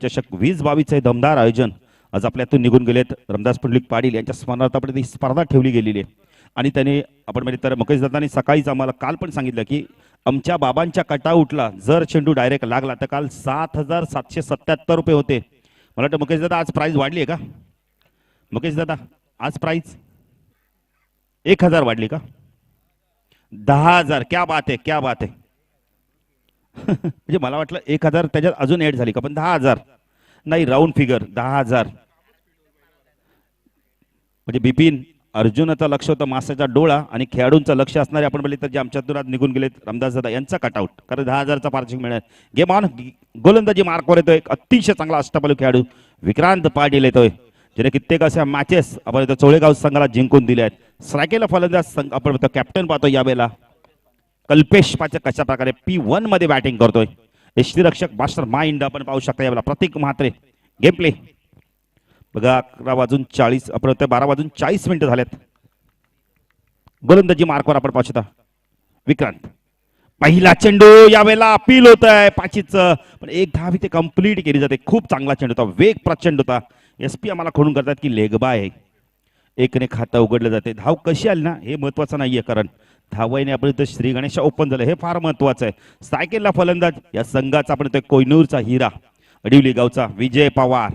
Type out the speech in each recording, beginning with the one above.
चषक 2022 दमदार आयोजन आज आपल्यातून निघून गेलेत. रामदास पुंडलिक पाटील यांच्या स्मरणार्थ आपण ही स्पर्धा ठेवली गेलेली आहे आणि त्याने आपण म्हणजे तर मुकेश दादांनी सकाळीच आम्हाला काल पण सांगितलं की आमच्या बाबांच्या कटाऊटला जर चेंडू डायरेक्ट लागला तर काल 7,777 रुपये होते. मला वाटतं मुकेश दादा आज प्राइस वाढली आहे का? मुकेश दादा आज प्राइस 1,000 वाढली का? 10,000. क्या बात आहे, क्या बात आहे. म्हणजे मला वाटलं 1,000 त्याच्यात अजून ऍड झाली का, पण 10,000 नाही, राऊंड फिगर 10,000. म्हणजे बिपिन अर्जुनाचं लक्ष होतं मासाचा डोळा आणि खेळाडूंचं लक्ष असणारे आपण बोलले तर जे आमच्यातून आज निघून गेलेत रामदास दादा यांचा कटआउट, कारण 10,000चा पारितोषिक मिळणार. Game on. गोलंदाजी मार्कवर येतोय एक अतिशय चांगला अष्टपैलू खेळाडू विक्रांत पाटील येतोय, ज्याने कित्येक अशा मॅचेस आपण इथं चोळेगाव संघाला जिंकून दिले आहेत. स्ट्रायकेला फलंदाज आपण कॅप्टन पाहतो यावेळेला कल्पेश पाचक कशा प्रकारे P1 मध्ये बॅटिंग करतोय. यष्टीरक्षक मास्टर माइंड आपण पाहू शकता यावेळेला प्रतीक म्हात्रे. गेम प्ले बघा 11:40 आपण 12:40 झालेत. गोलंदाजी मार्कवर आपण पाहू शकता विक्रांत. पहिला चेंडू यावेळेला अपील होत आहे पाचीचं, पण एक धाव इथे कंप्लीट केली जाते. खूप चांगला चेंडू होता, वेग प्रचंड होता. SP आम्हाला खोडून करतात की लेगबाय आहे, एकने खातं उघडलं जाते. धाव कशी आली ना हे महत्वाचं नाहीये, कारण धावाईने आपण इथं श्री गणेश ओपन झालं हे फार महत्वाचं आहे. सायकेलला फलंदाज या संघाचा आपण इथे कोयनूरचा हिरा अडिवली गावचा विजय पवार,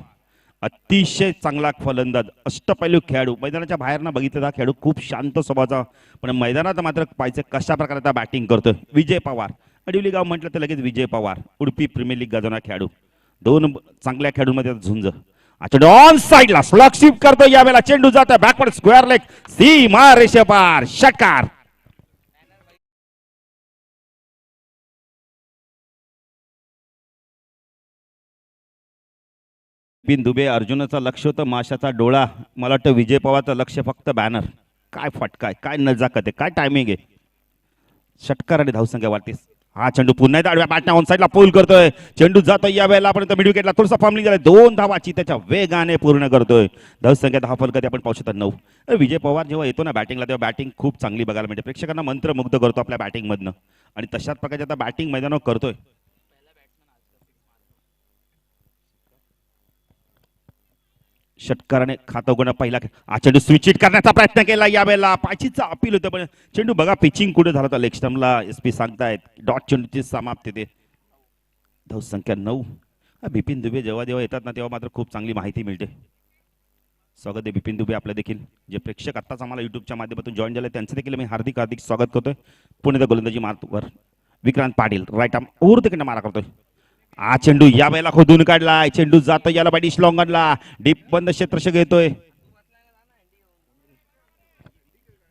अतिशय चांगला फलंदाज अष्टपैलू खेळाडू. मैदानाच्या बाहेर ना बघितलं खेळाडू खूप शांत स्वभावाचा, पण मैदानात मात्र पाहिजे कशा प्रकारे आता बॅटिंग करतोय विजय पवार. अडिवली गाव म्हटलं तर लगेच विजय पवार, उडपी प्रीमियर लीग गाजवणारा खेळाडू. दोन चांगल्या खेळाडूंमध्ये झुंज. चेंडू ऑन साइडला स्लॉग स्वीप करतो यावेळेला. चेंडू जातो बॅकवर्ड स्क्वेअर लेग सीमा रेषेपार षटकार. बिन दुबे अर्जुनाचं लक्ष होतं माशाचा डोळा. मला वाटतं विजय पवारचं लक्ष फक्त बॅनर. काय फटका आहे, काय नजाकत आहे, काय टायमिंग आहे. षटकार आणि धावसंख्या वाढतीस. हा चेंडू पुन्हा एकदा आडव्या बॅटने ऑन साइडला पूल करतोय. चेंडू जातोय या वेळेला आपण मिड विकेटला थोडंसं फॉर्मलिंग झालं. 2 धावाची त्याच्या वेगाने पूर्ण करतोय. धावसंख्या 10 फलकात आपण पाहू शकता 9. विजय पवार जेव्हा येतो ना बॅटिंगला तेव्हा बॅटिंग खूप चांगली बघायला मिळते. प्रेक्षकांना मंत्रमुग्ध करतो आपल्या बॅटिंग मधनं आणि तशाच प्रकारचे आता बॅटिंग मैदानावर करतोय. षटकाराने खातं उघडणं पहिला चेंडू स्विच हिट करण्याचा प्रयत्न केला यावेळेला. पाचीचा अपील होतं, पण चेंडू बघा पिचिंग कुठे झाला होता. लेग स्टंपला SP सांगतायत डॉट चेंडूची समाप्ती ते. धावसंख्या 9. बिपिन दुबे जेव्हा जेव्हा येतात ना तेव्हा मात्र खूप चांगली माहिती मिळते. स्वागत आहे बिपिन दुबे आपल्या देखील. जे प्रेक्षक आत्ताच आम्हाला युट्यूबच्या माध्यमातून जॉईन झाले त्यांचं देखील मी हार्दिक हार्दिक स्वागत करतोय. पुणे गोलंदाजी मार्कवर Vikrant Patil right arm over तिकडनं मारा करतोय. चेंडू या वेळेला खोदून काढलाय. चेंडू जातो याला बाईडिश लॉंगनला डीप बंद क्षेत्ररक्षक घेतोय.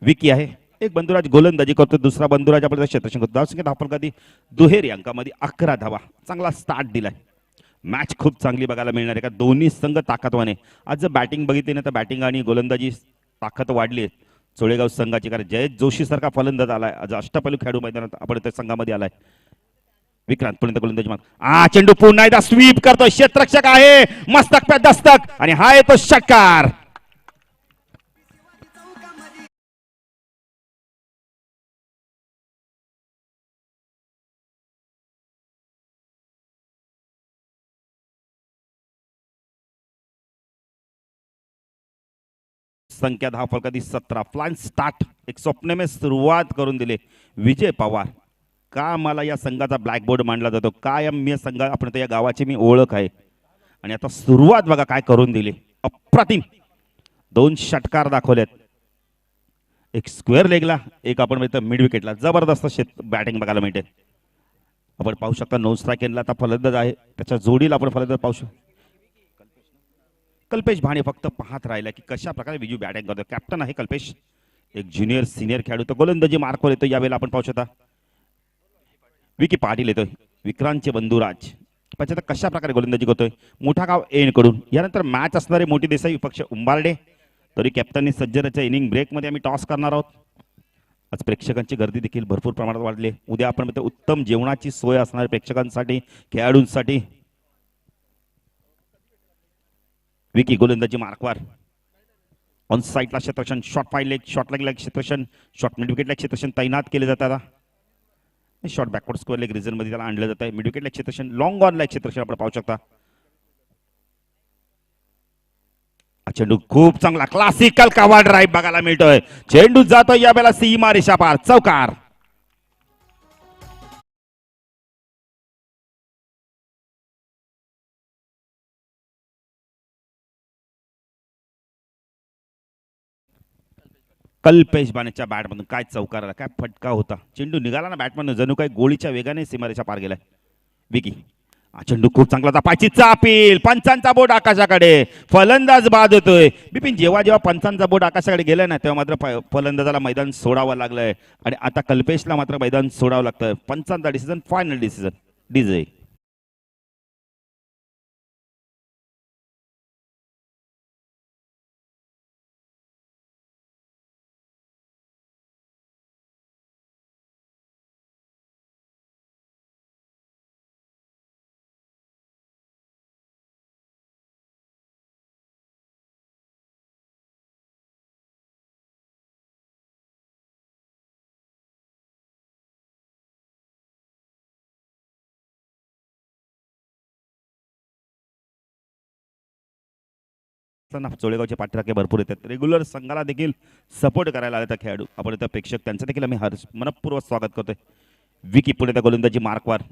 विकी आहे एक बंधुराज गोलंदाजी करतो, दुसरा बंधुराज आपण क्षेत्ररक्षक करतो. धावसंख्या धावफलकादी दुहेरी अंकामध्ये 11 धावा. चांगला स्टार्ट दिलाय. मॅच खूप चांगली बघायला मिळणार आहे का दोन्ही संघ ताकदवाने. आज जर बॅटिंग बघितली ना तर बॅटिंग आणि गोलंदाजी ताकद वाढली आहे चोळेगाव संघाची, कारण जयेश जोशी सारखा फलंदाज आलाय. आज अष्टपैलू खेळाडू मैदानात आपण त्या संघामध्ये आलाय. विक्रांत पुणे गोलंदाजी मार्ग. चेंडू पुन्हा एकदा स्वीप करतो. क्षेत्ररक्षक आहे मस्तक पे दस्तक आणि हा येतो षटकार. संख्या 10 फलकादी 17. फ्लाइंग स्टार्ट एक स्वप्न में सुरुवात करून दिले विजय पवार. का मला या संघाचा ब्लॅकबोर्ड मांडला जातो, काय मी संघा आपण या गावाची मी ओळख आहे. आणि आता सुरुवात बघा काय करून दिली अप्रतिम. 2 षटकार दाखवलेत, एक स्क्वेअर लेगला एक आपण मिड विकेटला. जबरदस्त बॅटिंग बघायला मिळते. आपण पाहू शकता 9 स्ट्राईकला आता फलंदाज आहे, त्याच्या जोडीला आपण फलंदाज पाहू शकतो. कल्पेश भाणे फक्त पाहत राहिला की कशा प्रकारे विजू बॅटिंग करतो. कॅप्टन आहे कल्पेश, एक ज्युनियर सिनियर खेळाडू. तर गोलंदाजी मार्कवर येतो यावेळेला आपण पाहू शकता. विकी पाटील येतोय, विक्रांतचे बंधुराज. आता कशा प्रकारे गोलंदाजी करतोय मोठा गाव एन कडून. यानंतर मॅच असणारे मोठी देसाई विपक्ष उंबारडे. तरी कॅप्टननी सज्जराच्या इनिंग ब्रेकमध्ये आम्ही टॉस करणार आहोत. आज प्रेक्षकांची गर्दी देखील भरपूर प्रमाणात वाढली. उद्या आपण उत्तम जेवणाची सोय असणार प्रेक्षकांसाठी खेळाडूंसाठी. विकी गोलंदाजी मार्कवर ऑन साइडला क्षेत्ररक्षण शॉर्ट फाईन लेग शॉर्ट लेगला क्षेत्ररक्षण शॉर्ट मिड विकेटला क्षेत्ररक्षण तैनात केले जातात. Short backward square leg reason मध्ये त्याला आणलं जात आहे. मिड विकेटला क्षेत्ररक्षण लॉंग ऑन ला क्षेत्ररक्षण आपण पाहू शकता. चेंडू खूप चांगला क्लासिकल कव्हर ड्राईव्ह बघायला मिळतोय. चेंडू जातो यावेळेला सीमा रेषा पार, चौकार. कल्पेश बानेच्या बॅटमधून काय चौकार आला, काय फटका होता. चेंडू निघाला ना बॅटमधून, जणू काय गोळीच्या वेगाने सीमारेषा पार गेलाय. विकी हा चेंडू खूप चांगला होता, पाचीचा अपील, पंचांचा बोट आकाशाकडे, फलंदाज बाद होतोय. बिपिन जेव्हा जेव्हा पंचांचा बोट आकाशाकडे गेलाय ना तेव्हा मात्र फलंदाजाला मैदान सोडावं लागलंय आणि आता कल्पेशला मात्र मैदान सोडावं लागतंय. पंचांचा डिसिजन, फायनल डिसिजन, डीजे. चोळेगावचे पाठराखे भरपूर येतात, रेग्युलर संघाला देखील सपोर्ट करायला आले तर खेळाडू. आपण त्या प्रेक्षक त्यांचं देखील आम्ही मनपूर्वक स्वागत करतोय. विकी पुढे त्या गोलंदाजी मार्कवर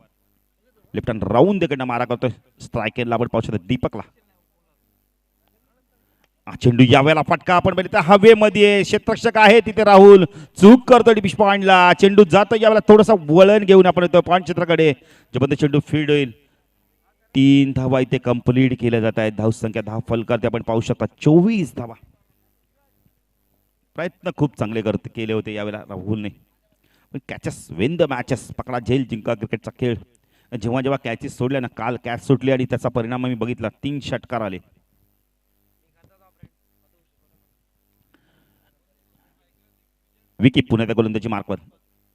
लेफ्ट हँड राऊंड देखील मारा करतोय. स्ट्रायकेला आपण पाहू शकतो दीपकला. चेंडू यावेळेला फटका आपण बघितला हवेमध्ये, क्षेत्ररक्षक आहे तिथे राहुल, चूक करतो डिपिश पॉइंटला. चेंडू जातो यावेळेला थोडासा वळण घेऊन आपण येतो पॉइंट क्षेत्राकडे, जोपर्यंत चेंडू फील्ड होईल. 3 धावा इथे कंप्लीट केल्या जात आहेत. धावसंख्या 10 फलकात आपण पाहू शकता 24 धावा. प्रयत्न खूप चांगले केले होते यावेळेला राहुलने. पण कॅचेस विन द मॅचेस, पकडा झेल जिंका क्रिकेटचा खेळ. जेव्हा जेव्हा कॅचेस सोडल्या ना, काल कॅच सुटली आणि त्याचा परिणाम आम्ही बघितला, 3 षटकार आले. विकी पुण्याच्या गोलंदाजी मार्कवर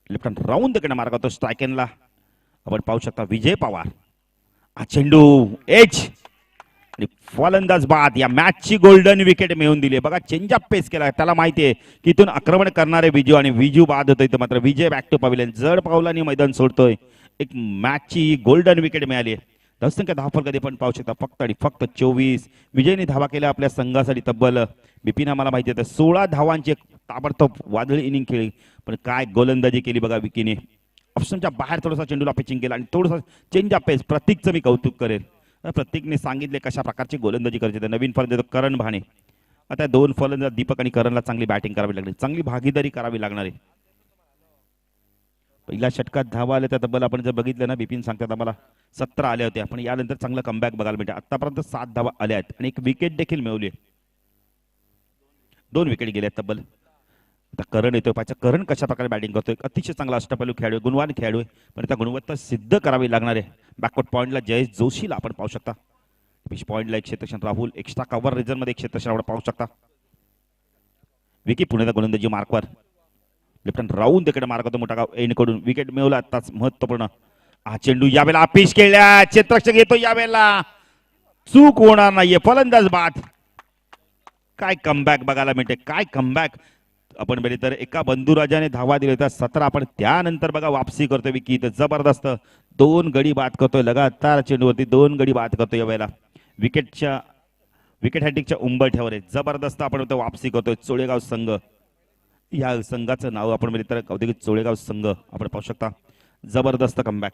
लेफ्ट हँड राऊंड देखील मार्क होतो स्ट्रायकेनला. आपण पाहू शकता विजय पवार. हा चेंडू एज आणि फलंदाज बाद. या मॅचची गोल्डन विकेट मिळवून दिली. बघा चेंज अप पेस केला, त्याला माहिती आहे की इथून आक्रमण करणारे विजू आणि विजू बाद होतोय. तर मात्र विजय बॅक टू पवेलियन, जड पावलांनी मैदान सोडतोय. एक मॅचची गोल्डन विकेट मिळाली आहे. धावसंख्या 10 फलकात पण पाहू शकता फक्त आणि फक्त 24. विजयने धावा केल्या आपल्या संघासाठी तब्बल. बिपिन आम्हाला माहिती आहे 16 धावांची ताबडतोब वादळी इनिंग खेळली, पण काय गोलंदाजी केली बघा विकीने. ऑप्शनच्या बाहेर थोडासा चेंडूला पिचिंग केला आणि थोडासा चेंज अप पेस. प्रतीकचं मी कौतुक करेल, प्रतीकने सांगितले कशा प्रकारची गोलंदाजी करायची. नवीन फलंदाज करण भाणे, आता 2 फलंदाज दीपक आणि करणला चांगली बॅटिंग करावी लागली, चांगली भागीदारी करावी लागणार आहे. पहिल्या षटकात धावा आल्या त्या तब्बल आपण जर बघितलं ना, बिपिन सांगतात आम्हाला 17 आल्या होत्या, पण यानंतर चांगलं कमबॅक बघायला मिळते. आतापर्यंत 7 धावा आल्या आहेत आणि एक विकेट देखील मिळवली. 2 विकेट गेले तब्बल. आता करण येतोय पाहिजे, करण कशा प्रकारे बॅटिंग करतोय. अतिशय चांगला अष्टपैलू खेळाडू, गुणवान खेळाडू आहे, पण त्या गुणवत्ता सिद्ध करावी लागणार आहे. बॅकवर्ड पॉईंटला जयेश जोशीला आपण पाहू शकता. फिश पॉईंटला एक क्षेत्रक्षण राहुल, एक्स्ट्रा कव्हर रिजन मध्ये एक क्षेत्रक्षण आपण पाहू शकता. विकी पुण्याचा गोलंदाजी मार्कवर लेफ्ट हँड राऊंड तिकडे मार्क होतो मोठा गाव एंड कडून. विकेट मिळवला आताच महत्वपूर्ण. हा चेंडू यावेळेला अपिश केल्या, क्षेत्ररक्षक येतो यावेळेला, चूक होणार नाहीये, फलंदाज बाद. काय कमबॅक बघायला मिळते, काय कमबॅक. आपण बघितलं तर एका बंधुराजाने धावा दिल्या होत्या 17, आपण त्यानंतर बघा वापसी करतोय विकी. तर जबरदस्त 2 गडी बाद करतोय लगातार चेंडूवरती, 2 गडी बाद करतोय यावेळेला. विकेट हॅटिकच्या उंबरठ्यावर आहे. जबरदस्त आपण वापसी करतोय. चोळेगाव संघ, या संघाचं नाव आपण बघितलं तर औद्योगिक चोळेगाव संघ आपण पाहू शकता. जबरदस्त कमबॅक.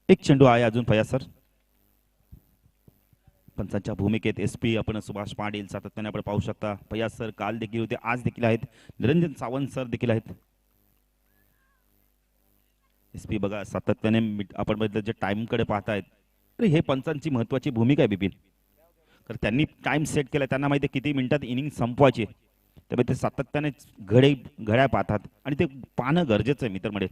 एक चेंडू आहे अजून फयाज सर. पंचांच्या भूमिकेत एसपी आपण सुभाष पाटील सातत्याने आपण पाहू शकता. फयाज सर काल देखील होते, आज देखील आहेत. निरंजन सावंत सर देखील आहेत. एसपी बघा सातत्याने आपण बघितलं जे टाइम कडे पाहतायत, अरे हे पंचांची महत्वाची भूमिका आहे बिपिन. तर त्यांनी टाइम सेट केला, त्यांना माहिती आहे किती मिनिटात इनिंग संपवायची. त्यामुळे ते सातत्याने घड्या पाहतात आणि ते पाहणं गरजेचं आहे मित्र मध्ये.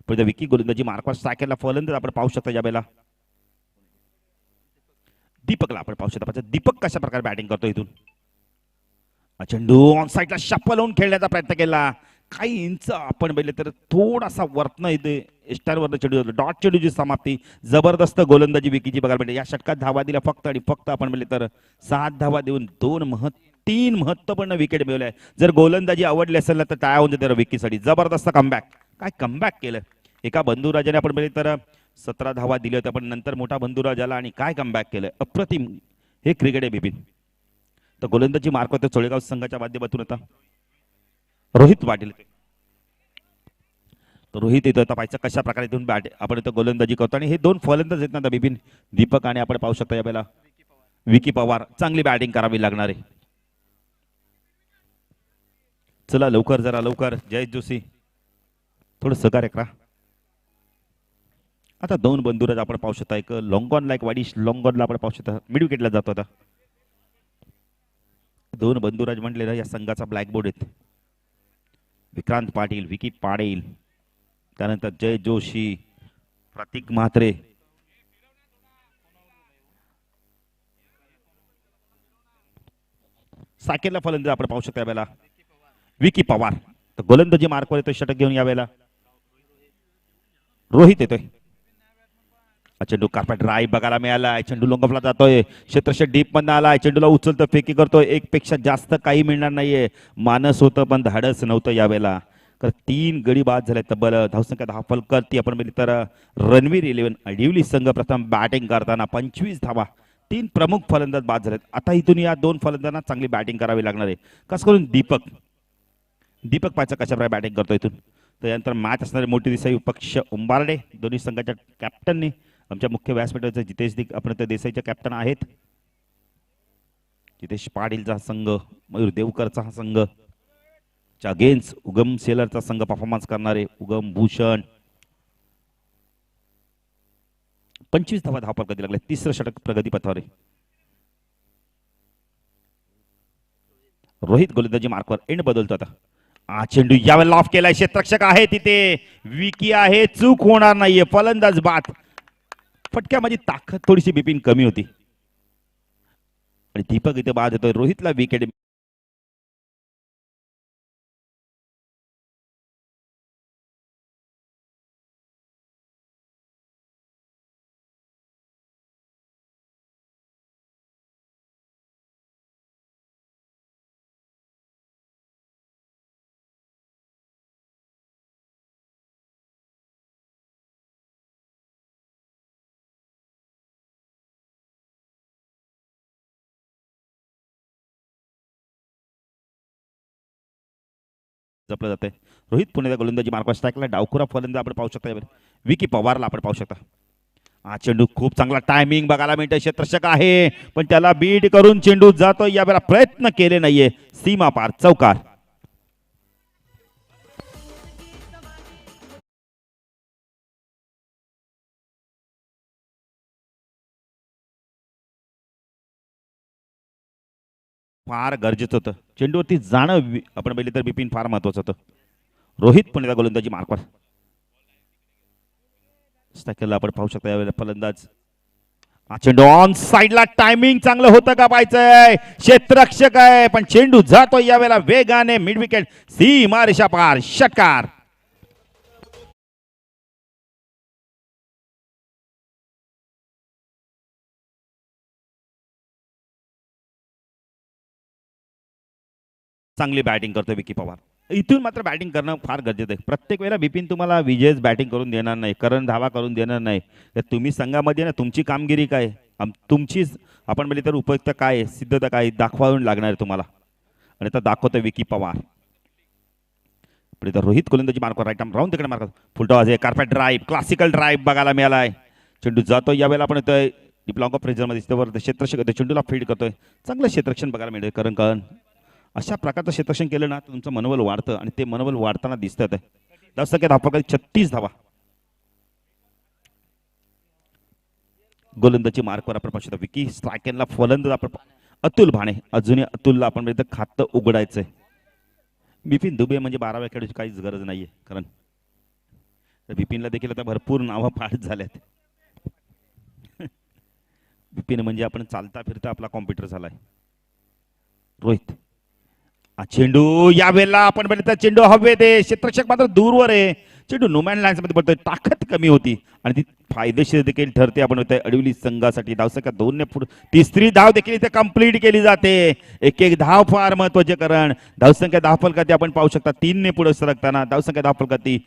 पण विकी गोलंदाजी मार्कवर स्ट्रायकरला फलंदाज आपण पाहू शकता यावेळेला. दीपकला आपण पाहू शकता. दीपक कशा प्रकारे बॅटिंग करतो इथून. चेंडू ऑन साईडला शप्पल होऊन खेळण्याचा प्रयत्न केला. काही इंच आपण बघितले तर थोडासा वरनं इथे स्टारवरनं चेंडू डॉट चेंडूची समाप्ती. जबरदस्त गोलंदाजी विकीची बघायला मिळते. या षटकात धावा दिल्या फक्त आणि फक्त आपण बघितले तर 7 धावा देऊन 3 महत्वपूर्ण विकेट मिळवल्या. जर गोलंदाजी आवडली असेल ना तर टाळ्या होऊन देते विकीसाठी. जबरदस्त कमबॅक, काय कमबॅक केलं. एका बंधुराजाने आपण बघितलं तर 17 धावा दिल्या होत्या पण नंतर मोठा बंधुराज आला आणि काय कमबॅक केलंय, अप्रतिम. हे क्रिकेट आहे बिपिन. तर गोलंदाजी मार्क होते चोळेगाव संघाच्या माध्यमातून आता रोहित पाटील. तर रोहित येतो आता पाहायचं कशा प्रकारे इथून बॅट आपण इथं गोलंदाजी करतो आणि हे दोन फलंदाज आहेत ना आता बिपिन, दीपक आणि आपण पाहू शकता यावेळेला विकी पवार. चांगली बॅटिंग करावी लागणार आहे. चला लवकर, जरा लवकर जयेश जोशी थोडं सहकार्य करा. आता दोन बंधुराज आपण पाहू शकता, एक लॉंगॉन लाईक वाडिश लॉंगॉनला आपण पाहू शकता मिड विकेटला जातो आता. दोन बंधुराज म्हटले ना या संघाचा ब्लॅकबोर्ड आहेत. विक्रांत पाटील, विकी पाटील, त्यानंतर जय जोशी, प्रतीक म्हात्रे. साकेला फलंदाज आपण पाहू शकता यावेळेला विकी पवार. तर गोलंदाजी मार्कवर येतोय षटक घेऊन यावेळेला रोहित येतोय. चेंडू कार्पेट ड्राईव्ह बघायला मिळालाय. चेंडू लोंगफला जातोय, क्षेत्रक्षक डीप मधनं आलाय. चेंडूला उचलतं, फेकी करतोय. एक पेक्षा जास्त काही मिळणार नाहीये. मानस होतं पण धाडस नव्हतं यावेळेला. तर 3 गडी बाद झाले. तब्बल धावसंख्या 10 फलक आपण बघितली तर रणवीर 11 अडिवली संघ प्रथम बॅटिंग करताना 25 धावा. 3 प्रमुख फलंदाज बाद झालेत. आता इथून या 2 फलंदाजांना चांगली बॅटिंग करावी लागणार आहे. खास करून दीपक पायचा कशा प्रकारे बॅटिंग करतो इथून. तर यानंतर मॅच असणारे मोठी दिसाई पक्ष उंबारडे दोन्ही संघाच्या कॅप्टनने आमच्या मुख्य व्यासपीठाचे जितेश आपण ते देसाईचे कॅप्टन आहेत. जितेश पाटीलचा संघ, मयूर देवकरचा हा संघ, अगेन्स्ट उगम सेलरचा संघ परफॉर्मन्स करणारे उगम भूषण. 25 धावा धावपळ कधी लागले. तिसरं षटक प्रगतीपथावर आहे. रोहित गोलंदाजी मार्कवर एंड बदलतो आता. चेंडू यावेळेला ऑफ केलाय. क्षेत्ररक्षक आहे तिथे, विकी आहे, चूक होणार नाहीये. फलंदाज बाद. फटक्यामध्ये ताकद थोडीशी बिपिन कमी होती आणि दीपक इथे बाद होतोय. रोहितला विकेट. जपलं जाते. रोहित पुण्याचा गोलंदाजी मार्कवर स्ट्राईकला डावखुरा फलंदाज आपण पाहू शकता. विकी पवारला आपण पाहू शकता. चेंडू खूप चांगला टायमिंग बघायला मिळतं. क्षेत्ररक्षक आहे पण त्याला बीट करून चेंडू जातो. यावेळेला प्रयत्न केले नाहीये. सीमा पार, चौकार. फार गरजेचं होतं. चेंडूवरती जाणं आपण पाहिलं तर बिपिन फार महत्वाचं होतं. रोहित पुण्याचा गोलंदाजी मार्कवर स्ट्राईकरला आपण पाहू शकता यावेळेला फलंदाज. चेंडू ऑन साइडला, टायमिंग चांगलं होतं का पाहायचंय. क्षेत्ररक्षक आहे पण चेंडू जातो यावेळेला वेगाने मिड विकेट. सीमा रेषा पार, षटकार. चांगली बॅटिंग करतो विकी पवार. इथून मात्र बॅटिंग करणं फार गरजेचं आहे. प्रत्येक वेळेला बिपिन तुम्हाला विजयच बॅटिंग करून देणार नाही, करण धावा करून देणार नाही. तर तुम्ही संघामध्ये ना तुमची कामगिरी काय, तुमचीच आपण म्हणजे तर उपयुक्त काय, सिद्धता काय दाखवावी लागणार आहे तुम्हाला. आणि आता दाखवतोय विकी पवार. रोहित गोलंदाजी मार्कवर राईट आर्म राऊंड तिकडे मार्क. फुलटॉस आहे, कार्पेट ड्राईव्ह, क्लासिकल ड्राईव्ह बघायला मिळालाय. चेंडू जातो यावेळेला आपण येतोय डीप लॉंग ऑफ प्रेझरमध्ये. क्षेत्ररक्षक चेंडूला फील्ड करतोय. चांगलं क्षेत्ररक्षण बघायला मिळतंय. करण अशा प्रकारचं क्षेत्ररक्षण केलं ना तुमचं मनोबल वाढतं आणि ते मनोबल वाढताना दिसतं. 10 धावा, 36 धावा. गोलंदाजी मार्कवर आपण पाहू शकता. विकी स्ट्रायकरला फलंदाज आपण अतुल भाणे. अजूनही अतुलला आपण खातं उघडायचंय. बिपिन दुबे म्हणजे 12व्या खेळाची काहीच गरज नाहीये. कारण बिपिनला देखील आता भरपूर नावं पाठ झाल्यात. बिपिन म्हणजे आपण चालता फिरता आपला कॉम्प्युटर झालाय. रोहित चेंडू यावेळेला आपण बघितलं चेंडू हवेत आहे. क्षेत्ररक्षक मात्र दूरवर आहे. चेंडू नोमॅन लँड मध्ये पडतोय. ताकद कमी होती आणि ती फायदेशीर देखील ठरते. आपण होतोय अडवली संघासाठी. धावसंख्या 2 ने पुढे. तिसरी धाव देखील इथे कंप्लीट केली जाते. एक धाव फार महत्वाचे. कारण धावसंख्या 10 फलकाती आपण पाहू शकता 3 ने पुढे सरकताना धावसंख्या 10 फलकाती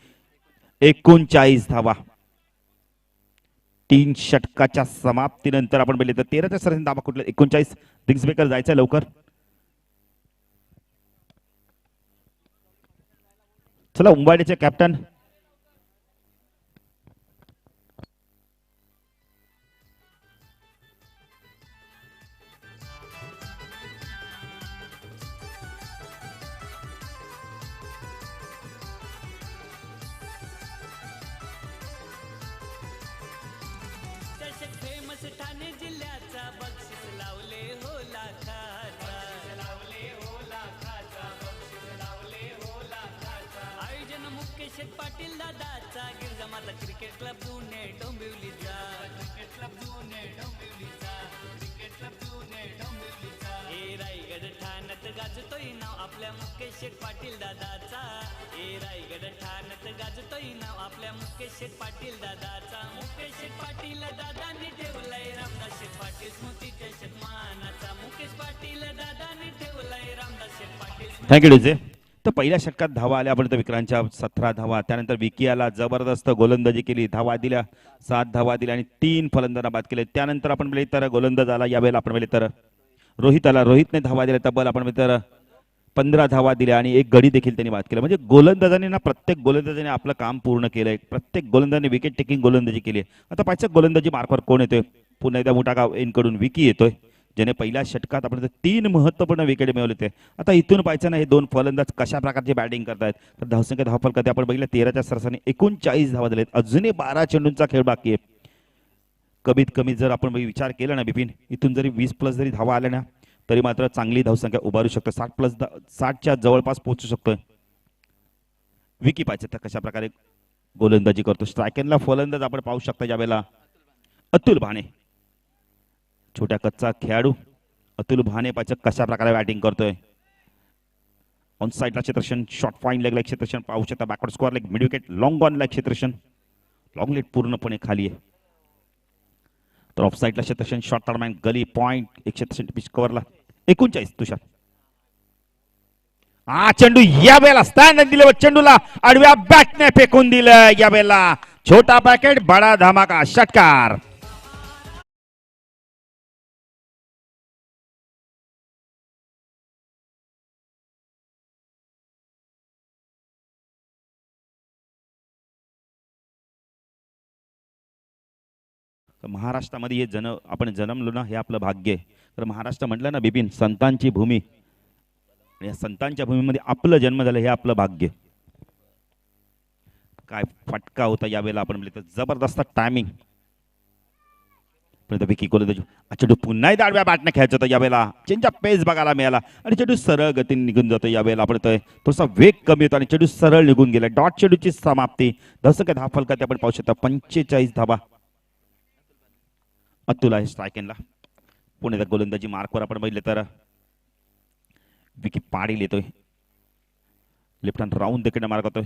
39 धावा. तीन षटकाच्या समाप्तीनंतर आपण पाहिले तर 13च्या सरासरी धावा कुठल्या 39 रिक्सबेकर जायचं लवकर. चला उंबाडेचे कॅप्टन ठाणे जिल्ह्याचा बक्षीस लावले हो लाखाचा आयोजन मुकेश पाटील दादाचा गिरजमाता क्रिकेट क्लब पुणे डोंबिवलीचा ए रायगड ठाण्यात गाजतोय नाव आपल्या मुकेश पाटील दादाचा. ए रायगड ठाण्यात गाजतोय नाव आपल्या मुकेश पाटील दादाचा. मुकेश पाटील दादांनी ठेवलंय रामदास पाटील स्मृतीच्या शतमानाचा. मुकेश पाटील दादांनी ठेवलंय रामदास पाटील. Thank you DJ. तर पहिल्या षटकात धावा आल्या आपण विक्रांतच्या 17 धावा. त्यानंतर विकी आला, जबरदस्त गोलंदाजी केली, धावा दिल्या 7 धावा दिल्या आणि 3 फलंदाजांना बाद केले. त्यानंतर आपण पाहिले तर गोलंदाज आला यावेळेला आपण पाहिले तर रोहित आला, रोहितने धावा दिल्या तब्बल आपण पाहिले तर 15 धावा दिल्या आणि एक गडी देखील त्यांनी बाद केला. म्हणजे गोलंदाजांनी ना प्रत्येक गोलंदाजाने आपलं काम पूर्ण केलंय. प्रत्येक गोलंदाजाने विकेट टेकिंग गोलंदाजी केली. आता पाहिजे गोलंदाजी मार्कवर कोण येतोय? पुन्हा एकदा मोठा गाव एनकडून विकी येतोय, ज्याने पहिल्या षटकात आपण 3 महत्त्वपूर्ण विकेट मिळवले होते. आता इथून पाहायचं ना हे दोन फलंदाज कशा प्रकारची बॅटिंग करतायत. तर धावसंख्या धावफल करते आपण बघितलं 13च्या सरसाने 39 धावा दिलेत. अजूनही 12 चेंडूंचा खेळ बाकी आहे. कमीत कमी जर आपण विचार केला ना बिपिन, इथून जरी 20+ जरी धावा आल्या ना तरी मात्र चांगली धावसंख्या उभारू शकतो. 60च्या जवळपास पोहोचू शकतोय. विकी पाहिजे तर कशा प्रकारे गोलंदाजी करतो. स्ट्रायकरला फलंदाज आपण पाहू शकता यावेळेला अतुल भाणे, छोट्या कच्चा खेळाडू अतुल भाणे पाहिजे कशा प्रकारे बॅटिंग करतोय. ऑन साइडला क्षेत्रक्षण, शॉर्ट फाईन लेगला क्षेत्रक्षण पाहू शकता. Backward score leg, mid wicket, long on ला क्षेत्रक्षण, लॉंग लेट पूर्णपणे खाली आहे. तर ऑफ साइडला क्षेत्रक्षण, शॉर्ट टर्मॅन, गली पॉइंट, एक क्षेत्रक्षण पिच कव्हरला 39. तुषार हा चेंडू या वेळेला स्टँड दिले, चेंडूला आडव्या बॅटने फेकून दिलं. या वेळेला छोटा पॅकेट बडा धमाका षटकार. महाराष्ट्रामध्ये हे आपण जन्मलो ना हे आपलं भाग्य आहे. तर महाराष्ट्र म्हटलं ना बिपिन, संतांची भूमी, या संतांच्या भूमीमध्ये आपलं जन्म झालं हे आपलं भाग्य. काय फटका होता यावेळेला आपण म्हणले तर जबरदस्त टायमिंग. विकी गोलंदाजी चेंडू पुन्हा आडव्या बॅटने खेळायचं होतं. यावेळेला चेंजचा पेस बघायला मिळाला आणि चेंडू सरळ गतीने निघून जातो. यावेळेला आपण थोडासा वेग कमी होतो आणि चेंडू सरळ निघून गेला. डॉट चेंडूची समाप्ती. धावसंख्या धाव फलकात आपण पाहू शकता 45 धावा. अतुल आहे स्ट्रायकेनला. पुणे गोलंदाजी मार्कवर आपण बघितलं तर विकी पाडील येतोय. लेफ्ट हँड राऊंड देखील मार्क होतोय.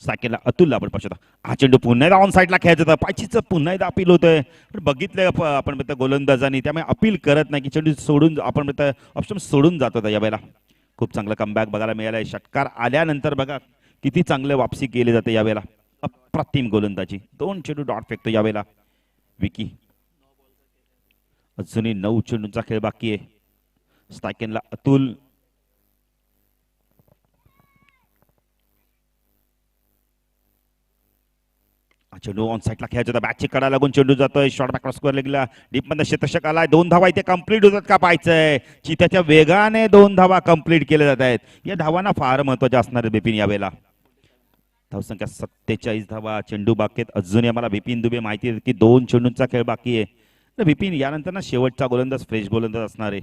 स्ट्रायकेनला अतुलला आपण पाहू शकता. हा चेंडू पुन्हा एकदा ऑन साईडला खेळायचं होतं. पायचीचं पुन्हा एकदा अपील होतोय. पण बघितलं आपण गोलंदाजांनी, त्यामुळे अपील करत नाही की चेंडू सोडून आपण ऑप्शन सोडून जात होता. यावेळेला खूप चांगलं कमबॅक बघायला मिळालंय. षटकार आल्यानंतर बघा किती चांगले वापसी केली जाते. यावेळेला अप्रतिम गोलंदाजी. 2 चेंडू डॉट फेकतो यावेळेला विकी. अजूनही 9 चेंडूंचा खेळ बाकी आहे. स्ट्रायकेनला अतुल. चेंडू ऑन साईडला खेळायचा होता. बॅटची कडा लागून चेंडू जातोय. शॉर्ट बॅक स्कोअर लागला. डीप मध्ये क्षेत्रक्षक आलाय. 2 धावा इथे कंप्लीट होतात का पाहायचंय. चित्याच्या वेगाने 2 धावा कंप्लीट केल्या जात आहेत. या धावांना फार महत्वाच्या असणार आहे बिपिन यावेळेला. धावसंख्या 47 धावा. चेंडू बाकी आहेत. अजूनही आम्हाला बिपिन दुबे माहिती आहे की 2 चेंडूंचा खेळ बाकी आहे. तर बिपिन यानंतर ना शेवटचा गोलंदाज फ्रेश गोलंदाज असणार आहे.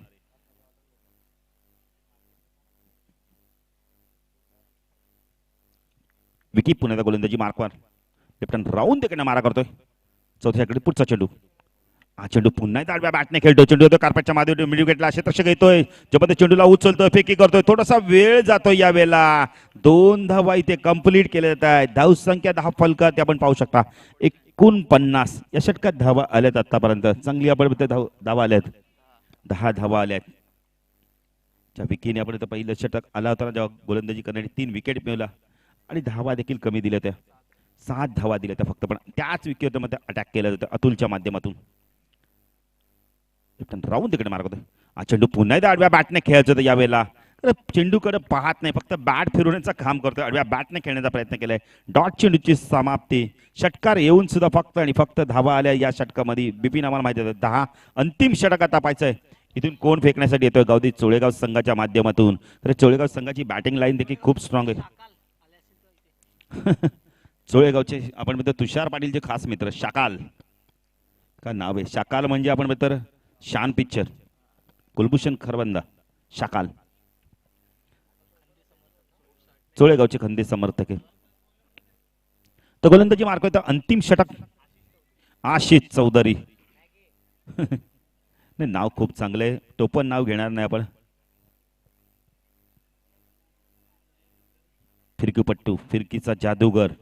विकी पुण्याचा गोलंदाजी मार्कवर. लेफ्ट हँड राऊंड देखील मारा करतोय. चौथ्याकडे पुढचा चेंडू. हा चेंडू पुन्हा एकदा आडव्या बॅटने खेळतोय. चेंडू येतो कार्पेटच्या माध्यमातून मिड विकेटला. क्षेत्रक्षक येतोय. जबरदस्त चेंडूला उचलतोय, फेकी करतोय. थोडासा वेळ जातोय यावेळेला. 2 धावा इथे कंप्लीट केल्या जात आहेत. धावसंख्या 10 फलकात आपण पाहू शकता 49. या षटकात धावा आल्यात आतापर्यंत. चांगली आपण धावा आल्यात. 10 धावा आल्यात. ज्या विकीने आपण पहिलं षटक आला होता जेव्हा गोलंदाजी करण्याने 3 विकेट मिळवला आणि धावा देखील कमी दिल्या. त्या 7 धावा दिल्या त्या फक्त, पण त्याच विकेटमध्ये अटॅक केलं जातं अतुलच्या माध्यमातून. राहून तिकडे मार्ग होतं. हा चेंडू पुन्हा एकदा आडव्या बॅटने खेळायचं होतं यावेळेला. चेंडूकडे पाहत नाही, फक्त बॅट फिरवण्याचं काम करतोय. आडव्या बॅटने खेळण्याचा प्रयत्न केलाय. डॉट चेंडूची समाप्ती. षटकार येऊन सुद्धा फक्त आणि फक्त धावा आल्या या षटकामध्ये. बिपिन आम्हाला माहिती होतं 10 अंतिम षटक आता पाहायचंय. इथून कोण फेकण्यासाठी येतोय गावदी चोळेगाव संघाच्या माध्यमातून. तर चोळेगाव संघाची बॅटिंग लाईन देखील खूप स्ट्रॉंग आहे. चोळेगावचे आपण म्हणतो तुषार पाटीलचे खास मित्र शाकाल, का नाव आहे शाकाल, म्हणजे आपण म्हणतो शान पिक्चर, कुलभूषण खरबंदा, शाकाल चोळेगावचे खंदे समर्थक आहे. तर गोलंदाजी मार्क होता अंतिम षटक आशिष चौधरी. नाही नाव खूप चांगलं आहे, टोपण नाव घेणार नाही आपण. फिरकीपट्टू, फिरकीचा जादूगर.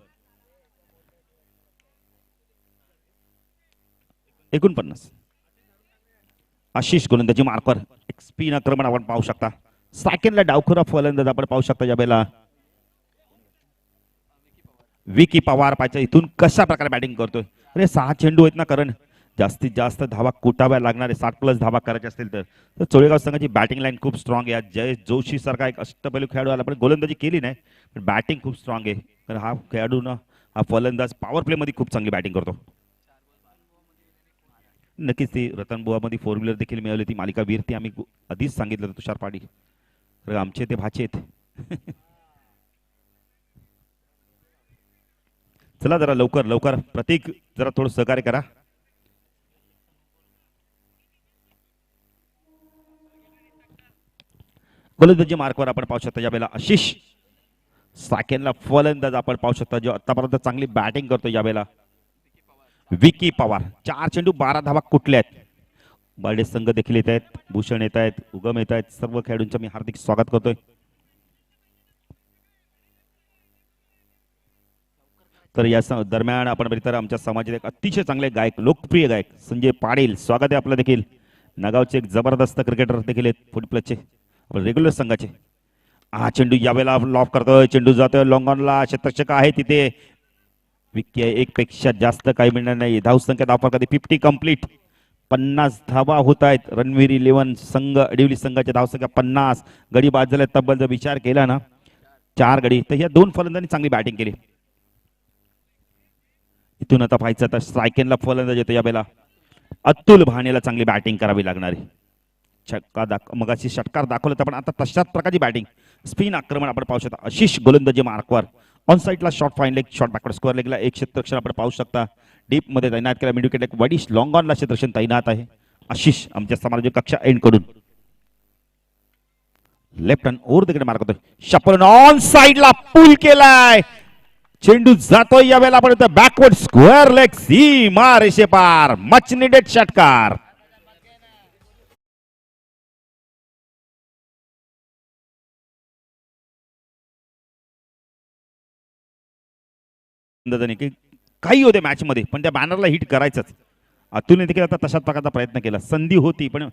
49 आशिष गोलंदाजी मार्कवर. एक स्पिन आक्रमण आपण पाहू शकता. सेकंडला डावखुरा फलंदाज आपण पाहू शकता यावेळेला विकी पवार. पाहिजे इथून कशा प्रकारे बॅटिंग करतोय. अरे 6 चेंडू आहेत ना, कारण जास्तीत जास्त धावा कुटाव्या लागणारे 60+ धावा करायचे असतील तर चोळेगाव संघाची बॅटिंग लाईन खूप स्ट्रॉंग आहे. जयेश जोशी सारखा एक अष्टपैलू खेळाडू आला, पण गोलंदाजी केली नाही, पण बॅटिंग खूप स्ट्रॉंग आहे. तर हा खेळाडू ना, हा फलंदाज पॉवर प्ले मध्ये खूप चांगली बॅटिंग करतो. नक्कीच ती रतनबुवामध्ये 4 व्हीलर देखील मिळाली, ती मालिका वीर, ती आम्ही आधीच सांगितलं होतं तुषार पाटील. तर आमचे ते भाचे आहेत. चला जरा लवकर लवकर प्रतीक, जरा थोडं सहकार्य करा. गोलंदाजी मार्कवर आपण पाहू शकता यावेळेला आशिष. सेकंडला फलंदाज आपण पाहू शकता जो आतापर्यंत चांगली बॅटिंग करतो यावेळेला विकी पवार. 4 चेंडू 12 धावा कुठल्या आहेत. बर्डे संघ देखील येत आहेत, भूषण येत आहेत, उगम येत आहेत. सर्व खेळाडूंचं मी हार्दिक स्वागत करतोय. तर या दरम्यान आपण बघितलं आमच्या समाजात एक अतिशय चांगले गायक, लोकप्रिय गायक संजय पाटील, स्वागत आहे आपलं देखील. नगावचे एक जबरदस्त क्रिकेटर देखील आहेत, फुट प्लसचे रेग्युलर संघाचे. हा चेंडू यावेळेला लॉफ करतोय, चेंडू जातोय लॉंग ऑनला. क्षेत्ररक्षक आहे तिथे. विकी एक पेक्षा जास्त काही मिळणार नाही. धावसंख्या धावफलकात 50 कंप्लीट. 50 धावा होत आहेत. रणवीर 11 संघ अडिवली संघाच्या धावसंख्या 50. गडी बाद झाल्या तब्बल. जर विचार केला ना 4 गडी, तर ह्या 2 फलंदाजांनी चांगली बॅटिंग केली. इथून आता पाहायचं तर स्ट्रायकेनला फलंदाज येतो यावेळेला अतुल भानेला चांगली बॅटिंग करावी लागणार आहे. मगाशी षटकार दाखवलं तर पण आता तशाच प्रकारची बॅटिंग. स्पिन आक्रमण आपण पाहू शकता. आशिष गोलंदाजी मार्कवर. ऑन साइडला short fine leg, short backward square लेगला एक क्षेत्ररक्षण आपण पाहू शकता. डीप मध्ये तैनात केला. मिड विकेट एक वडिश लॉंग ऑनला क्षेत्ररक्षण तैनात आहे. आशिष आमच्या समाजाची कक्षा एंड करून लेफ्ट हँड ओव्हर तिकडे मार्क होतोय. शपल ऑन साइडला पुल केलाय. चेंडू जातोय यावेळेला आपण बॅकवर्ड स्क्वेअर लेग सीमा रेषे पार. मच निडेड षटकार. काही होते मॅच मध्ये, पण त्या बॅनरला हिट करायचंच. अतुलने देखील आता तशाच प्रकारचा प्रयत्न केला. संधी होती पण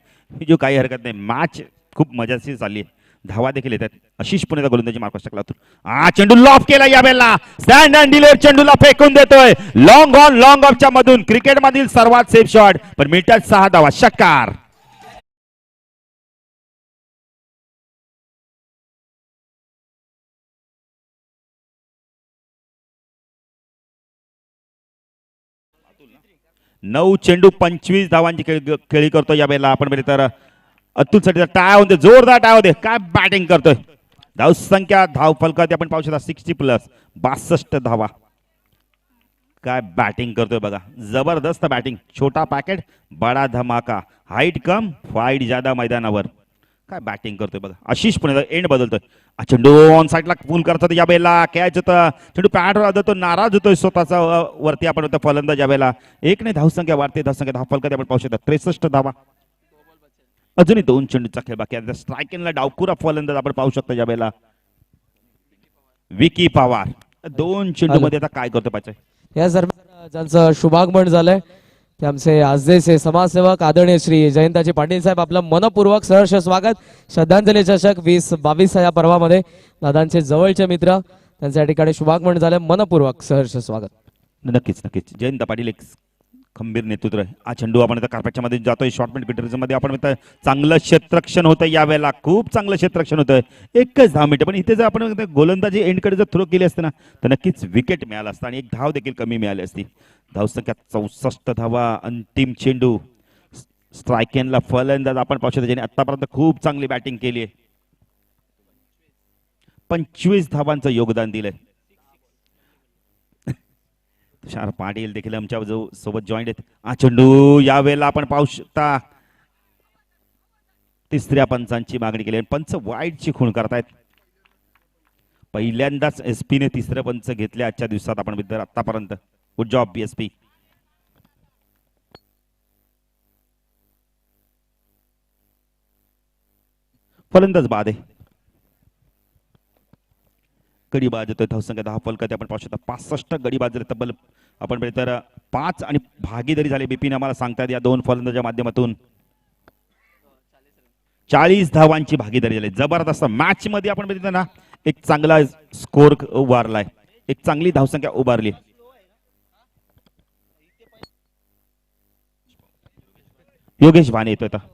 जो काही हरकत नाही. मॅच खूप मजाशीर चालली आहे. धावा देखील येतात. आशिष पुणे गोलंदाजी मार्क शकला. हा चेंडू लॉफ केला यावेळेला. स्टँड अँड डिलेर चेंडूला फेकून देतोय लॉंग ऑन लॉंग ऑफच्या मधून. क्रिकेट मधील सर्वात सेफ शॉट, पण मिनिटात 6 धावा. षटकार. नऊ चेंडू 25 धावांची खेळी करतो यावेळेला आपण बघितलं तर अतुल साठी टाय होते, जोरदार टाय होते. काय बॅटिंग करतोय. धाव संख्या धाव फलकात आपण पाहू शकता 60+, 62 धावा. काय बॅटिंग करतोय बघा, जबरदस्त बॅटिंग. छोटा पॅकेट बडा धमाका. हाईट कम फाईट ज्यादा मैदानावर. काय बॅटिंग करतोय बघा. आशिष पुणे एंड बदलतोय. चेंडू ऑन साइडला पूल करतो यावेळेला. कॅच होतं. चेंडू पॅडवर आदतो, नाराज होतोय स्वतःचा वरती आपण होतं फलंदाज यावेळेला. एक नाही धावसंख्या वाढते. धावसंख्या धाव फलकात आपण पाहू शकता 63 धावा. अजूनही 2 चेंडूचा खेळ बाकी आहे. स्ट्रायकिंगला डावकुरा फलंदाज आपण पाहू शकता यावेळेला विकी पवार. 2 चेंडू मध्ये आता काय करतो पाहिजे. या दरम्यान ज्यांचं शुभागमन झालंय ते आमचे आजचे समाजसेवक आदरणीय श्री जयंताजी पाटील साहेब, आपलं मनपूर्वक सहर्ष स्वागत. श्रद्धांजली चषक 2022 या पर्वामध्ये दादांचे जवळचे मित्र त्यांच्या या ठिकाणी शुभागमन झालं. मनपूर्वक सहर्ष स्वागत. नक्कीच नक्कीच जयंत पाटील एक खंबीर नेतृत्व आहे. हा चेंडू आपण आता कार्पेटच्या मध्ये जातोय. शॉर्टमेंट क्रिटिसिझम मध्ये आपण म्हणतोय चांगलं क्षेत्ररक्षण होतं यावेळेला, खूप चांगलं क्षेत्ररक्षण होतं. एकच 10 मिनिटं, पण इथे जर आपण गोलंदाजी एंडकडे जर थ्रो केली असते ना तर नक्कीच विकेट मिळाला असता आणि एक धाव देखील कमी मिळाली असती. धावसंख्या 64 धावा. अंतिम चेंडू. स्ट्राईक एंडला फलंदाज आपण पाहू शकतो ज्याने आतापर्यंत खूप चांगली बॅटिंग केली आहे. 25 धावांचं योगदान दिलंय. तुषार पाटील देखील आमच्या सोबत जॉईंट आहेत. हा चेंडू यावेळेला आपण पाहू शकता तिसऱ्या पंचांची मागणी केली आणि पंच वाईडची खूण करतायत. पहिल्यांदाच एसपी ने तिसरं पंच घेतले आजच्या दिवसात आपण विद्यार्थी आतापर्यंत. Good job BSP. फलंदाज बाद आहे. गडी बाद येतोय. धावसंख्या 10 फलकात आपण पाहू शकता 65 गडी बाद झाले तब्बल. आपण पाहिलं तर 5 आणि भागीदारी झाली. बिपिन आम्हाला सांगतात या दोन फलंदाजाच्या माध्यमातून 40 धावांची भागीदारी झाली. जबरदस्त मॅच मध्ये आपण बघितलं ना एक चांगला स्कोर उभारलाय, एक चांगली धावसंख्या उभारली. योगेश भाने येतोय आता.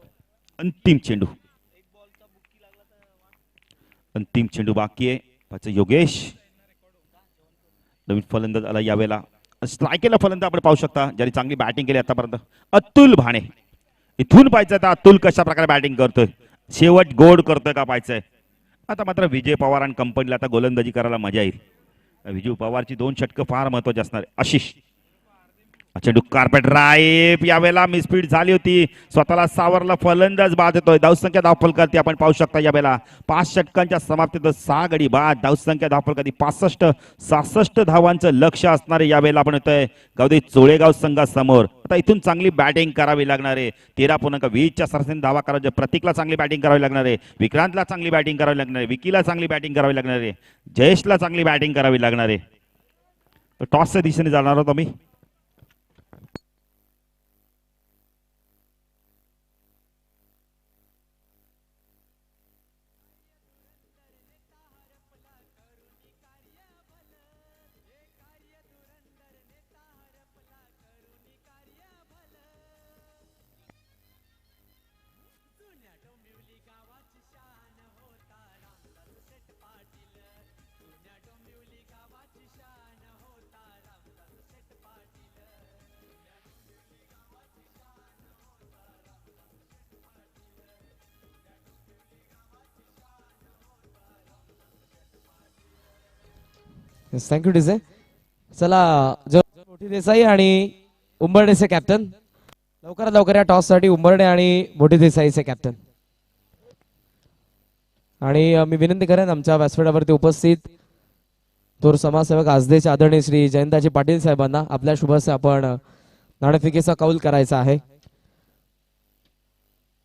अंतिम चेंडू. अंतिम चेंडू बाकी आहे. योगेश नवीन फलंदाज आला यावेळेला. स्ट्रायकेला फलंदाज आपण पाहू शकता ज्याने चांगली बॅटिंग केली आतापर्यंत. अतुल भाणे. इथून पाहायचं आता अतुल कशा प्रकारे बॅटिंग करतोय, शेवट गोड करतोय का पाहायचंय. आता मात्र विजय पवार आणि कंपनीला आता गोलंदाजी करायला मजा येईल. विजय पवारची 2 षटकं फार महत्वाची असणार. आशिष. चेंडू कार्पेट राईप. यावेळेला मिसफीड झाली होती. स्वतःला सावरला. फलंदाज बाद येतोय. धावसंख्या 10 फलकाती आपण पाहू शकता यावेळेला 5 षटकांच्या समाप्तीत 6 गडी बाद. धावसंख्या 10 फलकाती 65 धावांचं लक्ष असणारे यावेळेला आपण येतोय गावदे चोळेगाव संघासमोर. आता इथून चांगली बॅटिंग करावी लागणार आहे. 13.20च्या सरासरी धावा करायच्या. प्रतीकला चांगली बॅटिंग करावी लागणार आहे. विक्रांतला चांगली बॅटिंग करावी लागणार आहे. विकीला चांगली बॅटिंग करावी लागणार आहे. जयेशला चांगली बॅटिंग करावी लागणार आहे. टॉसच्या दिशेने जाणार आहोत आम्ही. Thank you DJ. चला मोठी देसाई आणि उंबरडेचे कॅप्टन. लवकरात लवकर या टॉस साठी उंबरडे आणि मोठी देसाईचे कॅप्टन. आणि मी विनंती करेन आमच्या व्यासपीठावरती उपस्थित थोर समाजसेवक आजदेचे आदरणीय श्री जयंताजी पाटील साहेबांना आपल्या शुभस्य आपण नाणेफेकीचा कौल करायचा आहे.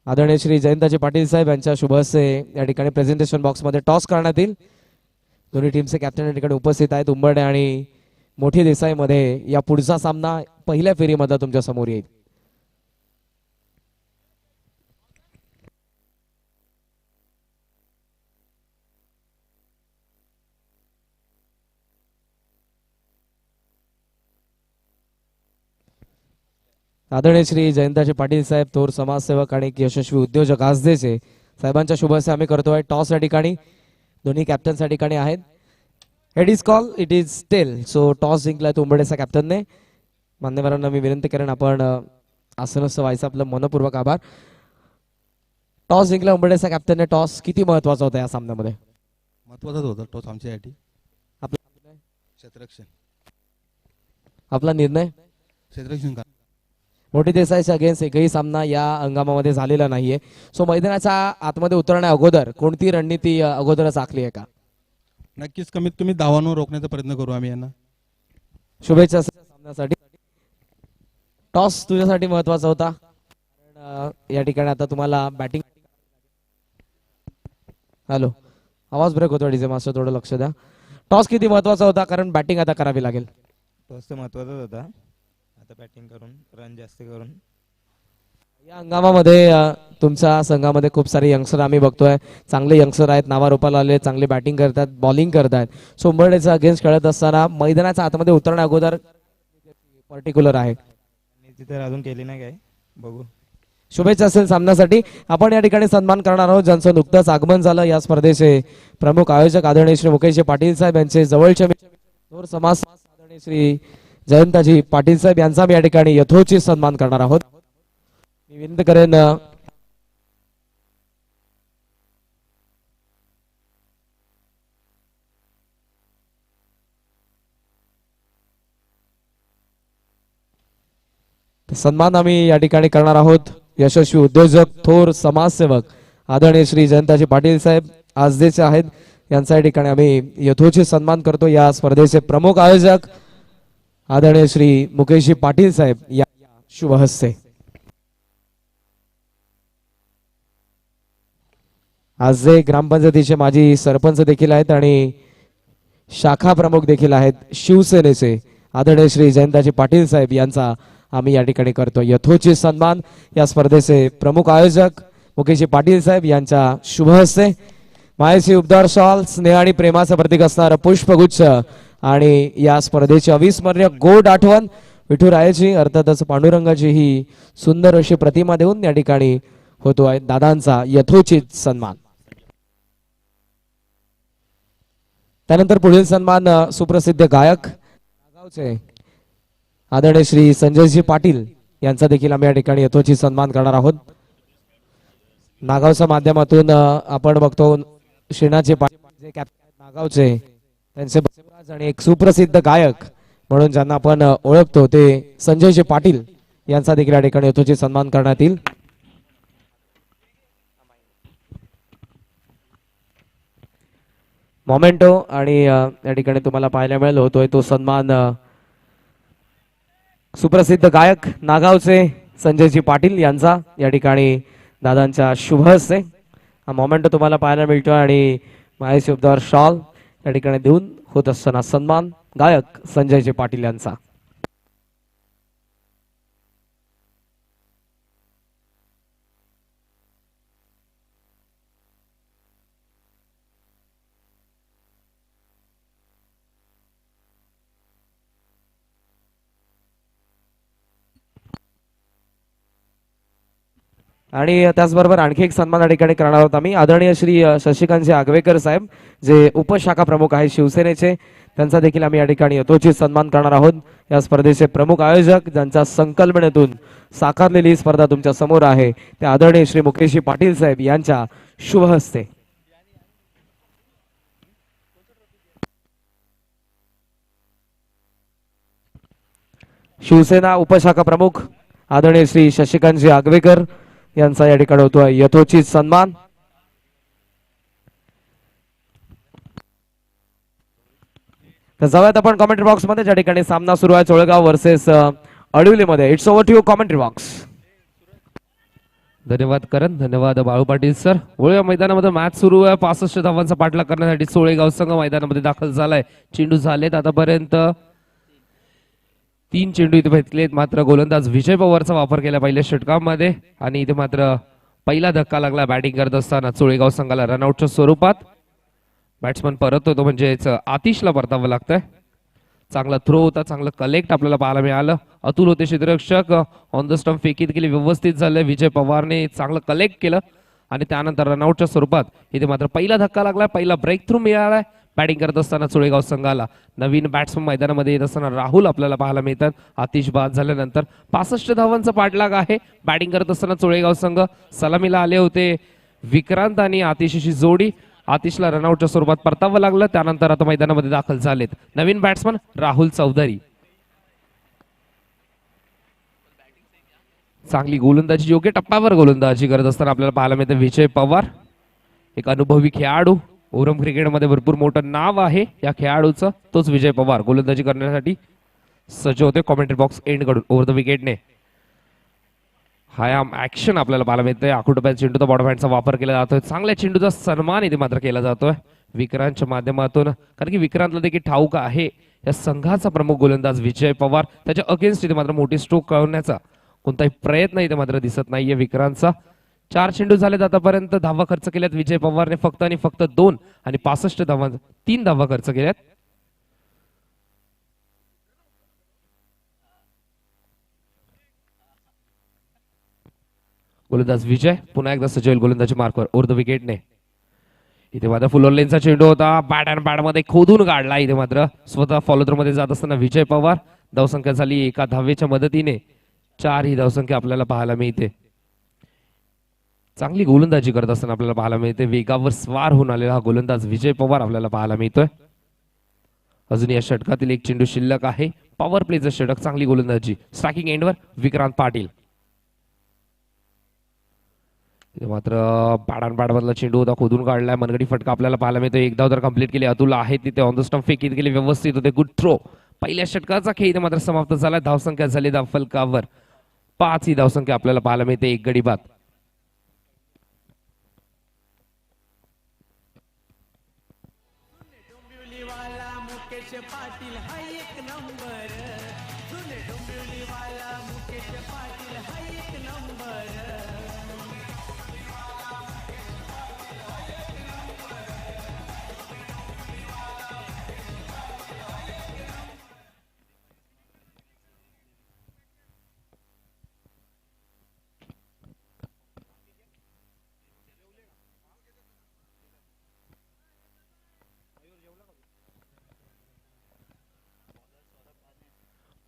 आदरणीय श्री जयंताजी पाटील साहेब यांच्या शुभस्य या ठिकाणी प्रेझेंटेशन बॉक्स मध्ये टॉस करण्यात येईल. दोन्ही टीमचे कॅप्टन या ठिकाणी उपस्थित आहेत. उंबरडे आणि मोठी देसाई मध्ये या पुढचा सामना पहिल्या फेरीमध्ये तुमच्या समोर येईल. आदरणीय श्री जयंताजी पाटील साहेब थोर समाजसेवक आणि यशस्वी उद्योजक आजदेचे साहेबांच्या शुभस्य आम्ही करतोय. टॉस या ठिकाणी दोन्ही कॅप्टन्स या ठिकाणी आहेत. It is call it is tail. So toss जिंकलाय तो उंबरडेचा कॅप्टनने. मान्यवरांना मी विनंती करेन आपण आसनस्थ व्हायचं. आपलं मनपूर्वक आभार. टॉस जिंकला उंबरडेचा कॅप्टनने. टॉस किती महत्वाचा होता या सामन्यामध्ये? महत्वाचाच होता टॉस आमच्यासाठी. आपला क्षेत्ररक्षण. आपला निर्णय क्षेत्ररक्षण का मोठी देसाईच्या अगेन्स्ट एकही सामना या हंगामामध्ये झालेला नाहीये. सो मैदानाच्या आतमध्ये उतरण्या अगोदर कोणती रणनीती अगोदरच आखली आहे का? नक्कीच कमीत कमी धावांवर रोखण्याचा प्रयत्न करू आम्ही यांना. शुभेच्छा सामन्यासाठी. टॉस तुझ्यासाठी महत्वाचा होता कारण या ठिकाणी आता तुम्हाला बॅटिंग. हॅलो, आवाज ब्रेक होतो डीजे मास्टर, थोडं लक्ष द्या. टॉस किती महत्वाचा होता कारण बॅटिंग आता करावी लागेल. टॉस तर महत्वाचाच होता. आता बॅटिंग करून रन जास्त करून या हंगामामध्ये तुमच्या संघामध्ये खूप सारे यंगस्टर आम्ही बघतोय. चांगले यंगस्टर आहेत, नावारूपाला आले, चांगले बॅटिंग करतात, बॉलिंग करतात. सो उंबरठ्याचा अगेन्स्ट खेळत असताना मैदानाच्या आतमध्ये उतरण्या अगोदर पर्टिक्युलर आहे. तिथे अजून केली नाही काय, बघू. शुभेच्छा असेल सामन्यासाठी. आपण या ठिकाणी सन्मान करणार आहोत ज्यांचं नुकतंच आगमन झालं. या स्पर्धेचे प्रमुख आयोजक आदरणीय श्री मुकेशजी पाटील साहेब यांचे जवळचे थोर समाज आदरणीय श्री जयंताजी पाटील साहेब यांचा मी या ठिकाणी यथोचित सन्मान करणार आहोत. मी विनंती करेन सन्मान आम्ही या ठिकाणी करणार आहोत. यशस्वी उद्योजक थोर समाजसेवक आदरणीय श्री जयंताजी पाटील साहेब आजदेचे आहेत. यांचा या ठिकाणी आम्ही यथोचित सन्मान करतो. या स्पर्धेचे प्रमुख आयोजक आदरणीय श्री मुकेशजी पाटील साहेब या शुभ हस्ते. आज जे ग्रामपंचायतीचे माजी सरपंच देखील आहेत आणि शाखा प्रमुख देखील आहेत शिवसेनेचे आदरणीय श्री जयंताजी पाटील साहेब यांचा आम्ही या ठिकाणी करतो यथोचित सन्मान. या स्पर्धेचे प्रमुख आयोजक मुकेशजी पाटील साहेब यांच्या शुभ हस्ते. मायेची उबदार शॉल, स्नेह आणि प्रेमाचं प्रतीक असणारं पुष्पगुच्छ आणि या स्पर्धेची अविस्मरणीय गोड आठवण विठुरायाची अर्थातच पांडुरंगाची ही सुंदर अशी प्रतिमा देऊन या ठिकाणी होतो आहे दादांचा यथोचित सन्मान. त्यानंतर पुढील सन्मान सुप्रसिद्ध गायक नागावचे आदरणीय श्री संजयजी पाटील यांचा देखील आम्ही या ठिकाणी यथोचित सन्मान करणार आहोत. नागावच्या माध्यमातून आपण बघतो श्रीनाथजी पाटील जे कॅप्टन नागावचे त्यांचे बसवराज आणि एक सुप्रसिद्ध गायक म्हणून ज्यांना आपण ओळखतो ते संजयजी पाटील यांचा देखील या ठिकाणी यथोचित सन्मान करण्यात येईल. मोमेंटो आणि या ठिकाणी तुम्हाला पाहायला मिळेल होतोय तो सन्मान सुप्रसिद्ध गायक नागावचे संजयजी पाटील यांचा या ठिकाणी दादांच्या शुभ हस्ते हा मोमेंटो तुम्हाला पाहायला मिळतो आणि माहेश शब्दावर शॉल या ठिकाणी देऊन होत असताना सन्मान गायक संजयजी पाटील यांचा. आणि त्याचबरोबर आणखी एक सन्मान या ठिकाणी करणार आहोत आम्ही. आदरणीय श्री शशिकांतजी आगवेकर साहेब जे उपशाखा प्रमुख आहेत शिवसेनेचे त्यांचा देखील आम्ही या ठिकाणी यथोचित सन्मान करणार आहोत. या स्पर्धेचे प्रमुख आयोजक ज्यांच्या संकल्पनेतून साकारलेली स्पर्धा तुमच्या समोर आहे ते आदरणीय श्री मुकेशजी पाटील साहेब यांच्या शुभ हस्ते. शिवसेना उपशाखा प्रमुख आदरणीय श्री शशिकांतजी आगवेकर यांचा या ठिकाणी होतोय यथोचित सन्मान. तर जाऊयात आपण कॉमेंट्री बॉक्स मध्ये ज्या ठिकाणी सामना सुरू आहे चोळगाव वर्सेस अडविले मध्ये. It's over to you commentary box. धन्यवाद करण, धन्यवाद बाळू पाटील सर. वळूया मैदानामध्ये मॅच सुरू आहे. 65 धावांचा पाठलाग करण्यासाठी सोळेगाव संघ मैदानामध्ये दाखल झालाय. चेंडू झालेत आतापर्यंत 3 चेंडू इथे भेटलेत. मात्र गोलंदाज विजय पवारचा वापर केला पहिल्या षटकामध्ये आणि इथे मात्र पहिला धक्का लागला बॅटिंग करत असताना चोळेगाव संघाला रनआउटच्या स्वरूपात. बॅट्समन परत होतो म्हणजेच आतिशला परतावं लागतंय. चांगला थ्रो होता, चांगलं कलेक्ट आपल्याला पाहायला मिळालं. अतुल होते क्षेत्ररक्षक, ऑन द स्टंप फेकीत केली, व्यवस्थित झालं. विजय पवारने चांगलं कलेक्ट केलं आणि त्यानंतर रनआउटच्या स्वरूपात इथे मात्र पहिला धक्का लागला, पहिला ब्रेक थ्रू मिळालाय बॅटिंग करत असताना चोळेगाव संघाला. नवीन बॅट्समन मैदानामध्ये येत असताना राहुल आपल्याला पाहायला मिळतात. आतिश बाद झाल्यानंतर 65 धावांचा पाठलाग आहे बॅटिंग करत असताना चोळेगाव संघ. सलामीला आले होते विक्रांत आणि आतिशची जोडी. आतिशला रनआउटच्या स्वरूपात परतावं लागलं. त्यानंतर आता मैदानामध्ये दाखल झालेत नवीन बॅट्समन राहुल चौधरी. चांगली गोलंदाजी, योग्य टप्प्यावर गोलंदाजी करत असताना आपल्याला पाहायला मिळते विजय पवार, एक अनुभवी खेळाडू. ओरम क्रिकेटमध्ये भरपूर मोठं नाव आहे या खेळाडूचं. तोच विजय पवार गोलंदाजी करण्यासाठी सज्ज होते. कॉमेंट्री बॉक्स एंड कडून ओव्हर द विकेटने हायाम ऍक्शन आपल्याला पाहायला मिळतंय. आखुटोप्यात चेंडूचा बॉटम हँडचा वापर केला जातोय. चांगल्या चेंडूचा सन्मान इथे मात्र केला जातोय विक्रांतच्या माध्यमातून, कारण की विक्रांतला देखील ठाऊक आहे या संघाचा प्रमुख गोलंदाज विजय पवार. त्याच्या अगेन्स्ट इथे मात्र मोठी स्ट्रोक करण्याचा कोणताही प्रयत्न इथे मात्र दिसत नाहीये विक्रांतचा. 4 चेंडू झालेत आतापर्यंत. धावा खर्च केल्यात विजय पवारने फक्त आणि फक्त 2 आणि 65 धावा 3 धावा खर्च केल्यात. गोलंदाज विजय पुन्हा एकदा सजवेल गोलंदाजी मार्कवर ओव्हर द विकेटने. इथे मात्र फुल लेनचा चेंडू होता. बॅट अँड बॅट मध्ये खोदून काढला. इथे मात्र स्वतः फॉलो थ्रो मध्ये जात असताना विजय पवार. धावसंख्या झाली एका धावेच्या मदतीने 4 ही धावसंख्या आपल्याला पाहायला मिळते. चांगली गोलंदाजी करत असताना आपल्याला पाहायला मिळते. वेगावर स्वार होऊन आलेला हा गोलंदाज विजय पवार आपल्याला पाहायला मिळतोय. अजून या षटकातील एक चेंडू शिल्लक आहे. पॉवर प्लेचं षटक. चांगली गोलंदाजी. स्ट्रायकिंग एंडवर विक्रांत पाटील. मात्र पाडान मधला चेंडू होता खोदून काढलाय. मनगडी फटका आपल्याला पाहायला मिळतो. एक धाव तर कंप्लीट केली. अतुल आहे तिथे ऑन द स्टंप फेकीत गेली. व्यवस्थित होते. Good throw. पहिल्या षटकाचा खेळ इथे मात्र समाप्त झाला. धावसंख्या झाली फलकावर 5 ही धावसंख्या आपल्याला पाहायला मिळते. एक गडी बाद. डोंबिवलीवाला मुकेश पाटील हा एक नंबर. जुने डोंबिवलीवाला मुकेश पाटील हा एक नंबर.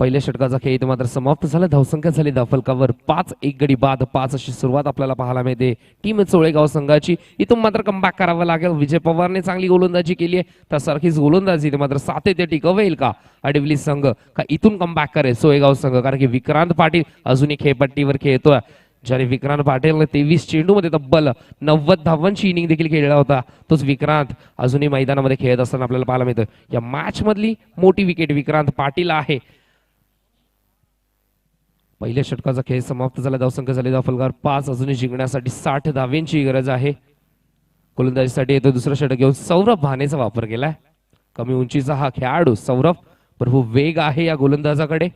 पहिल्या षटकाचा खेळ इथे मात्र समाप्त झाला. धावसंख्या झाली फलकावर 5. एक गडी बाद 5 अशी सुरुवात आपल्याला पाहायला मिळते टीम चोळेगाव संघाची. इथून मात्र कमबॅक करावं लागेल. विजय पवारने चांगली गोलंदाजी केली आहे. त्यासारखीच गोलंदाजी इथे मात्र सातत्य टिकवेल का अडविली संघ, का इथून कमबॅक करेल सोळेगाव संघ? कारण की विक्रांत पाटील अजूनही खेळपट्टीवर खेळतोय. ज्याने विक्रांत पाटीलने 23 चेंडू मध्ये तब्बल 90 धावांची इनिंग देखील खेळला होता. तोच विक्रांत अजूनही मैदानामध्ये खेळत असताना आपल्याला पाहायला मिळतं. या मॅच मधली मोठी विकेट विक्रांत पाटील आहे. पहिल्या षटकाचा खेळ समाप्त झाला. धावसंख्या झाली फलकावर 5. अजूनही जिंकण्यासाठी 60 धाव्यांची गरज आहे. गोलंदाजीसाठी येतो दुसरं षटक घेऊन सौरभ भानेचा वापर केलाय. कमी उंचीचा हा खेळाडू सौरभ. भरपूर वेग आहे या गोलंदाजाकडे.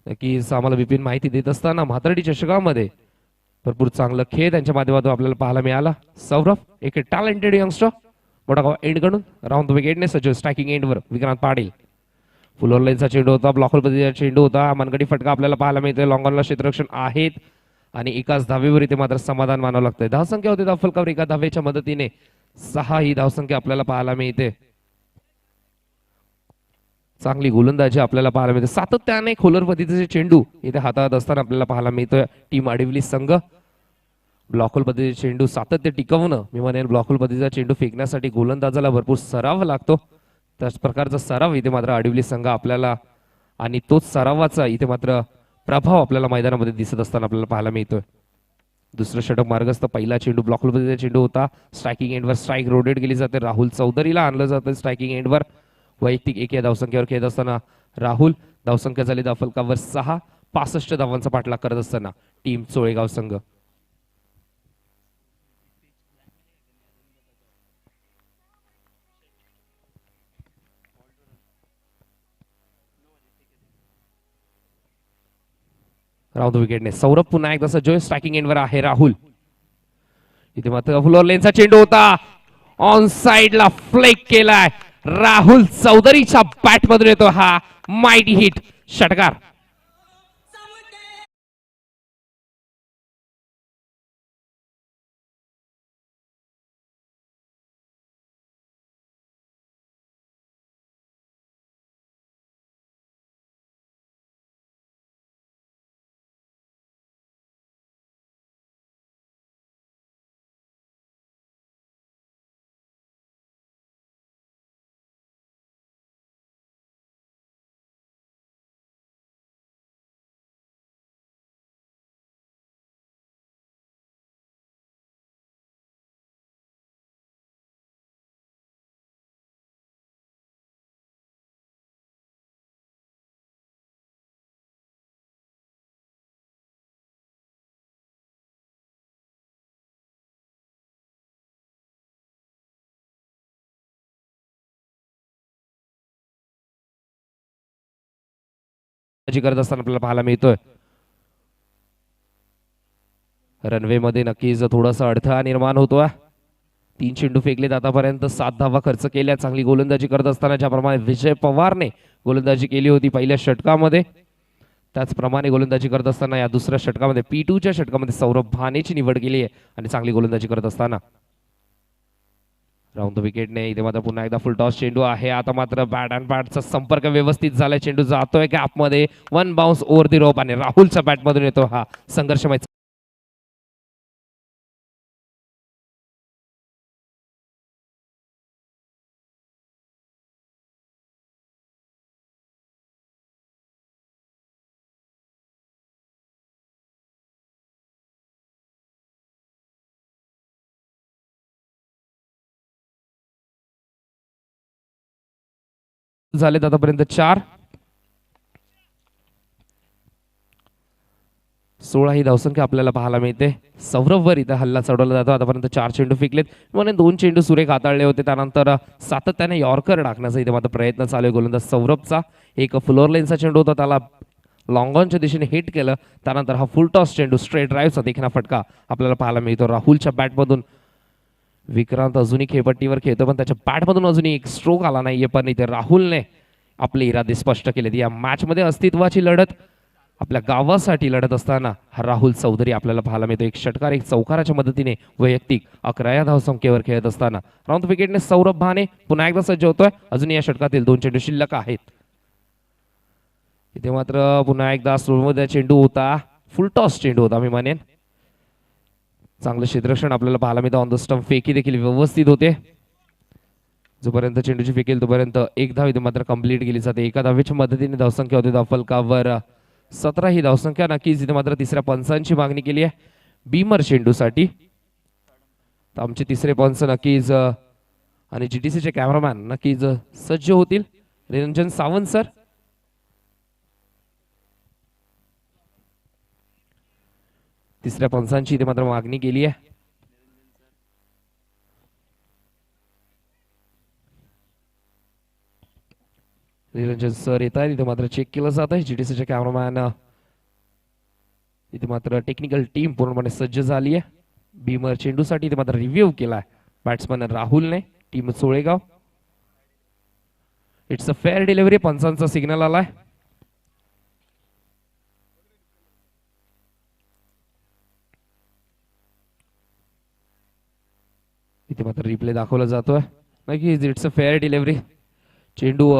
नक्कीच आम्हाला विपिन माहिती देत असताना म्हातारडी चषकामध्ये भरपूर चांगलं खेळ त्यांच्या माध्यमातून आपल्याला पाहायला मिळाला. सौरभ एक टॅलेंटेड यंगस्टर. मोठा एंड कडून राऊंड विकेटने सज्ज. स्ट्रायकिंग एंडवर विक्रांत पाटील. फुल लाईनचा चेंडू होता. ब्लॉकहोल पद्धतीचा चेंडू होता. मनगडी फटका आपल्याला पाहायला मिळते. लॉंग ऑनला क्षेत्ररक्षण आहेत आणि एकाच धावेवर इथे मात्र समाधान मानावं लागतंय. धावसंख्या होती फलकावर एका धावेच्या मदतीने 6 ही धावसंख्या आपल्याला पाहायला मिळते. चांगली गोलंदाजी आपल्याला पाहायला मिळते. सातत्याने खोलर पद्धतीचे चेंडू इथे हातात असताना आपल्याला पाहायला मिळतोय टीम अडविली संघ. ब्लॉकहोल पद्धतीचे चेंडू सातत्य टिकवणं, मी म्हणेन ब्लॉकहोल पद्धतीचा चेंडू फेकण्यासाठी गोलंदाजाला भरपूर सराव लागतो. त्याच प्रकारचा सराव इथे मात्र अडविली संघ आपल्याला, आणि तोच सरावाचा इथे मात्र प्रभाव आपल्याला मैदानामध्ये दिसत असताना आपल्याला पाहायला मिळतोय. दुसरं षटक मार्गस्थ. पहिला चेंडू ब्लॉकहोल पद्धतीचा चेंडू होता. स्ट्रायकिंग एंडवर स्ट्राईक रोटेट केली जाते. राहुल चौधरीला आणलं जातं स्ट्रायकिंग एंडवर. वैयक्तिक एक या धावसंख्येवर खेळत असताना राहुल. धावसंख्या झाली फलकावर 6. 65 धावांचा पाठलाग करत असताना टीम चोळेगाव संघ. राऊंड विकेटने सौरभ पुन्हा एकदा सज्ज. स्ट्रायकिंग एंडवर आहे राहुल. इथे मात्र फुलर लेनचा चेंडू होता. ऑन साइडला फ्लेक केलाय. राहुल चौधरीच्या बॅट मधून येतो हा माइटी हिट षटकार. करत असताना आपल्याला पाहायला मिळतोय. रनवे मध्ये नक्कीच थोडासा अडथळा निर्माण होतोय. 3 चेंडू फेकलेत आतापर्यंत, 7 धावा खर्च केल्या. चांगली गोलंदाजी करत असताना ज्याप्रमाणे विजय पवारने गोलंदाजी केली होती पहिल्या षटकामध्ये, त्याचप्रमाणे गोलंदाजी करत असताना या दुसऱ्या षटकामध्ये P2च्या षटकामध्ये सौरभ भानेची निवड केली आहे आणि चांगली गोलंदाजी करत असताना राऊंड द विकेटने इथे मात्र पुन्हा एकदा फुल टॉस चेंडू आहे. आता मात्र बॅट अँड बॅटचा संपर्क व्यवस्थित झालाय. चेंडू जातोय गॅपमध्ये, 1 बाउन्स ओव्हर दी रोप आणि राहुलच्या बॅटमधून येतो हा संघर्षमय झालेत आतापर्यंत 4. 16 ही धावसंख्या आपल्याला पाहायला मिळते. सौरभवर इथे हल्ला चढवला जातो. आतापर्यंत 4 चेंडू फेकलेत, म्हणून 2 चेंडू सुरेख हाताळले होते. त्यानंतर सातत्याने यॉर्कर टाकण्याचा इथे मात्र प्रयत्न चालू आहे गोलंदाज सौरभचा. एक फ्लोअर लेनचा चेंडू होता, त्याला लॉंग ऑनच्या दिशेने हिट केलं. त्यानंतर हा फुल टॉस चेंडू स्ट्रेट ड्राईव्हचा देखील फटका आपल्याला पाहायला मिळतो राहुलच्या बॅटमधून. विक्रांत अजूनही खेळपट्टीवर खेळतो, पण त्याच्या बॅटमधून अजूनही एक स्ट्रोक आला नाहीये. पण इथे राहुलने आपले इरादे स्पष्ट केलेत. या मॅचमध्ये अस्तित्वाची लढत, आपल्या गावासाठी लढत असताना हा राहुल चौधरी आपल्याला पाहायला मिळतो. एक षटकार एक चौकाराच्या मदतीने वैयक्तिक 11 धावसंख्येवर खेळत असताना राऊंड विकेटने सौरभ भाने पुन्हा एकदा सज्ज होतोय. अजून या षटकातील 2 चेंडू शिल्लक आहेत. इथे मात्र पुन्हा एकदा स्लोमध्ये चेंडू होता, फुल टॉस चेंडू होता मी म्हणेन. चांगलं क्षेत्ररक्षण आपल्याला पाहायला मिळतं. ऑन द स्टंप फेकी देखील व्यवस्थित होते. जोपर्यंत चेंडूची फेकेल तोपर्यंत एक धाव इथे मात्र कंप्लीट केली जाते. एका धावेच्या मदतीने धावसंख्या होते फलकावर 17 ही धावसंख्या. नक्कीच इथे मात्र तिसऱ्या पंचांची मागणी केली आहे बीमर चेंडूसाठी. तर आमचे तिसरे पंच नक्कीच आणि जीटीसीचे कॅमेरामॅन नक्कीच सज्ज होतील. निरंजन सावंत सर. तिसऱ्या पंचांची इथे मात्र मागणी केली आहे. निरंजन सर येत आहेत. इथे मात्र चेक केलं जात आहे. जीटीसीचे कॅमेरामॅन इथे मात्र टेक्निकल टीम पूर्णपणे सज्ज झाली आहे. बीमर चेंडूसाठी इथे मात्र रिव्ह्यू केलाय बॅट्समन राहुलने, team Solegaon. It's a fair delivery, पंचांचा सिग्नल आलाय. इथे मात्र रिप्ले दाखवला जातोय. नक्कीच इट्स अ फेअर डिलिव्हरी. चेंडू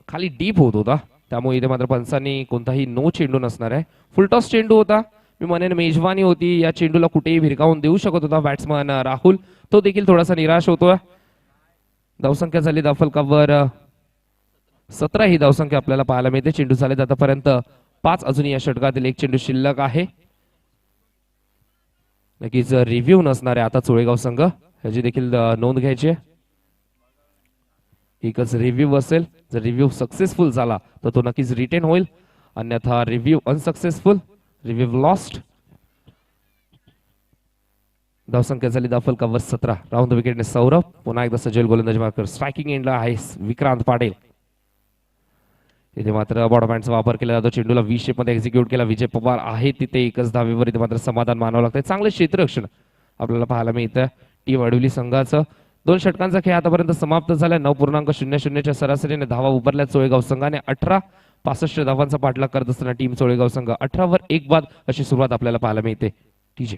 खाली डीप होत होता, त्यामुळे इथे मात्र पंचांनी कोणताही नो चेंडू नसणार आहे. फुलटॉस चेंडू होता, मी म्हणेन मेजवानी होती. या चेंडूला कुठेही भिरकावून देऊ शकत होता बॅट्समन राहुल, तो देखील थोडासा निराश होतोय. धावसंख्या झाली फलकावर 17 ही धावसंख्या आपल्याला पाहायला मिळते. चेंडू झाले आतापर्यंत 5. अजून या षटकातील एक चेंडू शिल्लक आहे. नक्कीच रिव्ह्यू नसणार आहे आता चोळेगाव संघ, ह्याची देखील नोंद घ्यायची आहे. एकच रिव्ह्यू असेल. जर रिव्ह्यू सक्सेसफुल झाला तर तो नक्कीच रिटेन होईल, अन्यथा रिव्ह्यू अनसक्सेसफुल, रिव्ह्यू लॉस्ट. धावसंख्या झाली फलकावर 17. राऊंड विकेटने सौरभ पुन्हा एकदा सजल गोलंदाजी मार्कर. स्ट्रायकिंग एंडला आहे विक्रांत पाटील. इथे मात्र बॉडम हँडचा वापर केला जातो. चेंडूला व्ही शेप मध्ये एक्झिक्यूट केला. विजय पवार आहे तिथे एकच धावेवर. इथे मात्र समाधान मानावं लागतंय. चांगलं क्षेत्ररक्षण आपल्याला पाहायला मिळतं टीम अडवली संघाचं. 2 षटकांचा खेळ आतापर्यंत समाप्त झाला. 9.00च्या सरासरीने धावा उभारल्या चोळेगाव संघाने. 18-65 धावांचा पाठलाग करत असताना टीम चोळेगाव संघ 18 वर 1 बाद अशी सुरुवात आपल्याला पाहायला मिळते. TJ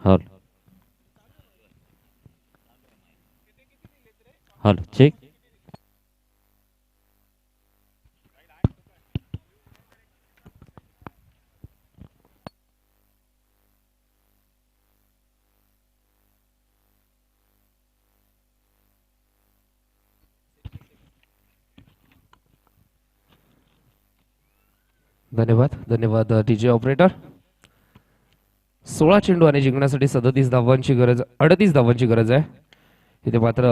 hello hello check. धन्यवाद धन्यवाद डीजे ऑपरेटर. 16 चेंडू आणि जिंकण्यासाठी 37 धावांची गरज, 38 धावांची गरज आहे. इथे मात्र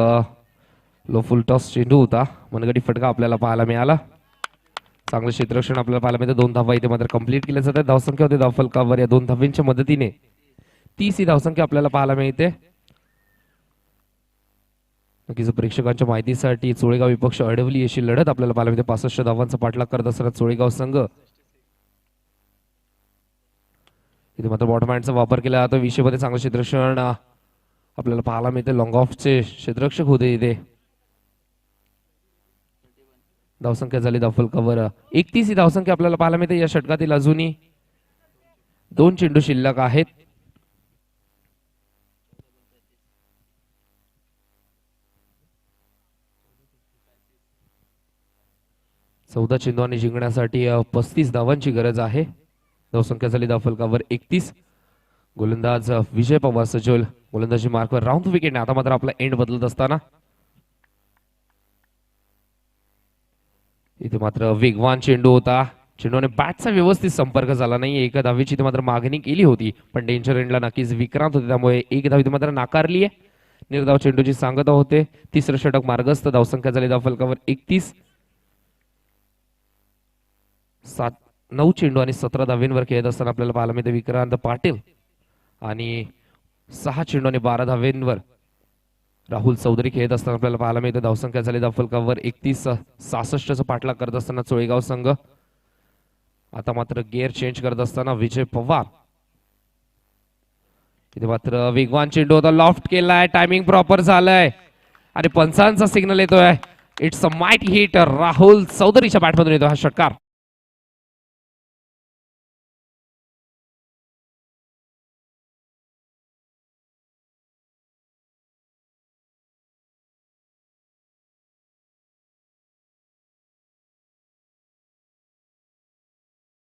लो फुल टॉस चेंडू होता, मनगटी फटका आपल्याला पाहायला मिळाला. चांगलं क्षेत्ररक्षण आपल्याला पाहायला मिळतं. 2 धावा इथे मात्र कंप्लीट केल्या जातात. धावसंख्या होते धावफलकावर या 2 धावांच्या मदतीने 30 ही धावसंख्या आपल्याला पाहायला मिळते. नक्कीच प्रेक्षकांच्या माहितीसाठी चोळेगाव विपक्ष अडवली अशी लढत आपल्याला पाहायला मिळते. 65 धावांचा पाठलाग करत असताना चोळेगाव संघ. इथे मात्र बॉटम हँडचा वापर केला जातो. विषयमध्ये चांगलं क्षेत्ररक्षण आपल्याला पाहायला मिळते. लॉंग ऑफचे क्षेत्ररक्षक होते इथे. धावसंख्या झाली धावफलकावर 31 ही धावसंख्या आपल्याला पाहायला मिळते. या षटकातील अजूनही 2 चेंडू शिल्लक आहेत. चौदा चेंडू आणि जिंकण्यासाठी 35 धावांची गरज आहे. धावसंख्या झाली धावफलकावर 31. गोलंदाज विजय पवार सजोल गोलंदाजी मार्कवर राऊंड विकेट. आता मात्र आपला एंड बदलत असताना इथे मात्र वेगवान चेंडू होता. चेंडूने बॅटचा व्यवस्थित संपर्क झाला नाही. एका धावेची इथे मात्र मागणी केली होती, पण डेंजर एंडला नक्कीच विक्रांत होते, त्यामुळे एक धाव इथे मात्र नाकारली आहे. निर्धाव चेंडूची सांगता होते. तिसरं षटक मार्गस्थ. धावसंख्या झाली धावफलकावर 31. 9 चेंडू आणि 17 धावेंवर खेळत असताना आपल्याला पाहायला मिळते विक्रांत पाटील, आणि 6 चेंडू आणि 12 धावेंवर राहुल चौधरी खेळत असताना आपल्याला पाहायला मिळते. धावसंख्या झाली धावफलकावर 31. 66चा पाठलाग करत असताना चोळेगाव संघ. आता मात्र गिअर चेंज करत असताना विजय पवार. इथे मात्र वेगवान चेंडू होता, लॉफ्ट केलाय, टायमिंग प्रॉपर झालंय आणि पंचांचा सिग्नल येतोय. It's a might hit. Rahul चौधरीच्या बॅटमधून येतो हा षटकार.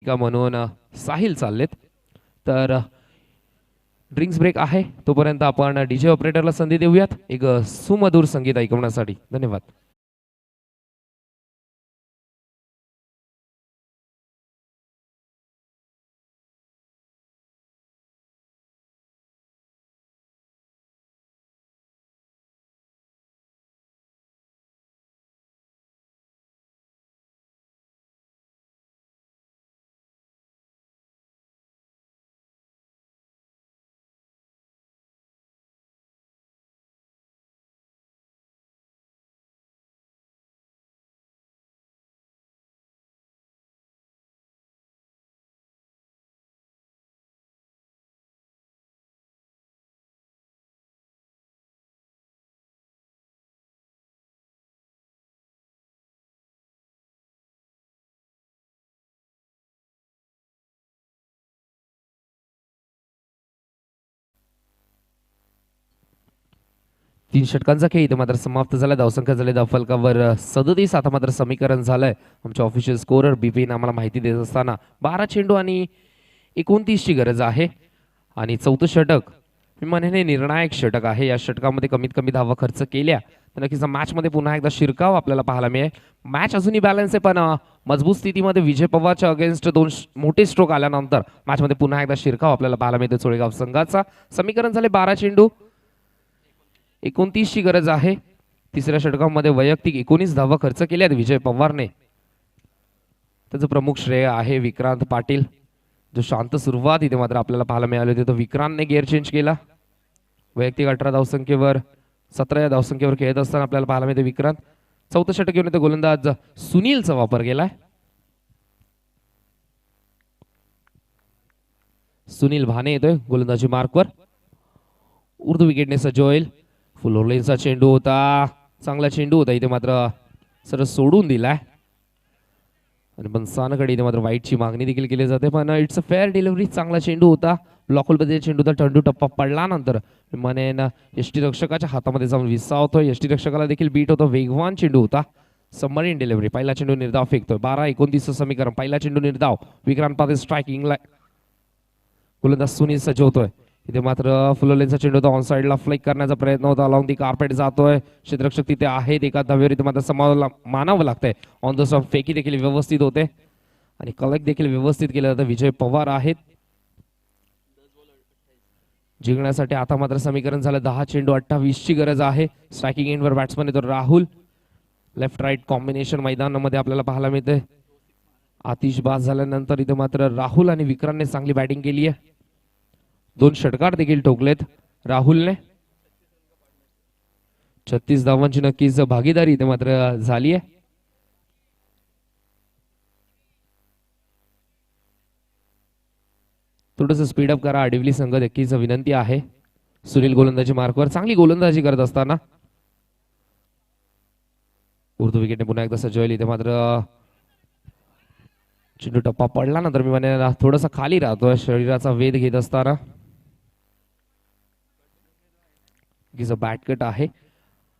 म्हणून साहिल चाललेत, तर ड्रिंक्स ब्रेक आहे. तोपर्यंत आपण डीजे ऑपरेटरला संधी देऊयात एक सुमधुर संगीत ऐकवण्यासाठी. धन्यवाद. तीन षटकांचा खेळ इथे मात्र समाप्त झाला. धावसंख्या झाली धावफलकावर 37. आता मात्र समीकरण झालंय. आमच्या ऑफिशियल स्कोरर बीपीन आम्हाला माहिती देत असताना 12 चेंडू आणि 29 ची गरज आहे. आणि चौथं षटक मी म्हणेन हे निर्णायक षटक आहे. या षटकामध्ये कमीत कमी धावा खर्च केल्या तर नक्कीच मॅच मध्ये पुन्हा एकदा शिरकाव आपल्याला पाहायला मिळेल. मॅच अजूनही बॅलन्स आहे, पण मजबूत स्थितीमध्ये विजय पवारच्या अगेन्स्ट 2 मोठे स्ट्रोक आल्यानंतर मॅच मध्ये पुन्हा एकदा शिरकाव आपल्याला पाहायला मिळतो चोळेगाव संघाचा. समीकरण झाले 12 चेंडू 29 ची गरज आहे. तिसऱ्या षटकामध्ये वैयक्तिक 19 धावा खर्च केल्यात विजय पवारने. त्याचं प्रमुख श्रेय आहे विक्रांत पाटील. जो शांत सुरुवात इथे मात्र आपल्याला पाहायला मिळाली होती, तो विक्रांतने गिअर चेंज केला. वैयक्तिक 18 धावसंख्येवर 17 या धावसंख्येवर खेळत असताना आपल्याला पाहायला मिळते विक्रांत. चौथं षटक घेऊन येतो गोलंदाज सुनीलचा वापर केलाय. सुनील भाने येतोय गोलंदाजी मार्कवर. उर्दू विकेटने सजोईल. फुल ओव्हरलेनचा चेंडू होता, चांगला चेंडू होता, इथे मात्र सरळ सोडून दिलाय. आणि बनसानकडे इथे मात्र वाईटची मागणी देखील केली जाते, पण इट्स अ फेअर डिलिव्हरी. चांगला चेंडू होता, ब्लॉकमध्ये चेंडूचा टंडू टप्पा पडल्यानंतर मनेन यष्टीरक्षकाच्या हातामध्ये जाऊन विसावतोय. यष्टीरक्षकाला देखील बीट होतो. वेगवान चेंडू होता. Submarine delivery. पहिला चेंडू निर्धाव फेकतोय. 12-29 समीकरण. पहिला चेंडू निर्धाव. विक्रांत पाटील स्ट्रायकिंगला. गोलंदाज सुनील सज्ज होतोय. इथे मात्र फुलवलेचा चेंडू होता, ऑन साइडला फ्लिक करण्याचा प्रयत्न होता. अलॉंग दी कार्पेट जातोय. क्षेत्ररक्षक तिथे आहेत. एका धावेवर इथे मात्र मानावं लागतंय. ऑन द स्टॉप फेकी देखील व्यवस्थित होते आणि कलेक्ट देखील व्यवस्थित केलं जातं. विजय पवार आहेत जिंकण्यासाठी. आता मात्र समीकरण झालं 10 चेंडू 28 ची गरज आहे. स्ट्रायकिंग एंडवर बॅट्समन येतो राहुल. लेफ्ट राईट कॉम्बिनेशन मैदानामध्ये आपल्याला पाहायला मिळते. आतिश बाद झाल्यानंतर इथे मात्र राहुल आणि विक्रांतने चांगली बॅटिंग केली आहे. 2 षटकार देखील ठोकलेत राहुलने. 36 धावांची नक्कीच भागीदारी इथे मात्र झाली आहे. थोडस स्पीडअप करा आडिवली संघ देखील विनंती आहे. सुनील गोलंदाजी मार्कवर चांगली गोलंदाजी करत असताना उर्दू विकेटने पुन्हा एकदा सज्ज होईल. इथे मात्र चेंडू टप्पा पडल्यानंतर मी म्हणेन थोडासा खाली राहतोय शरीराचा वेध घेत असताना. बॅट कट आहे.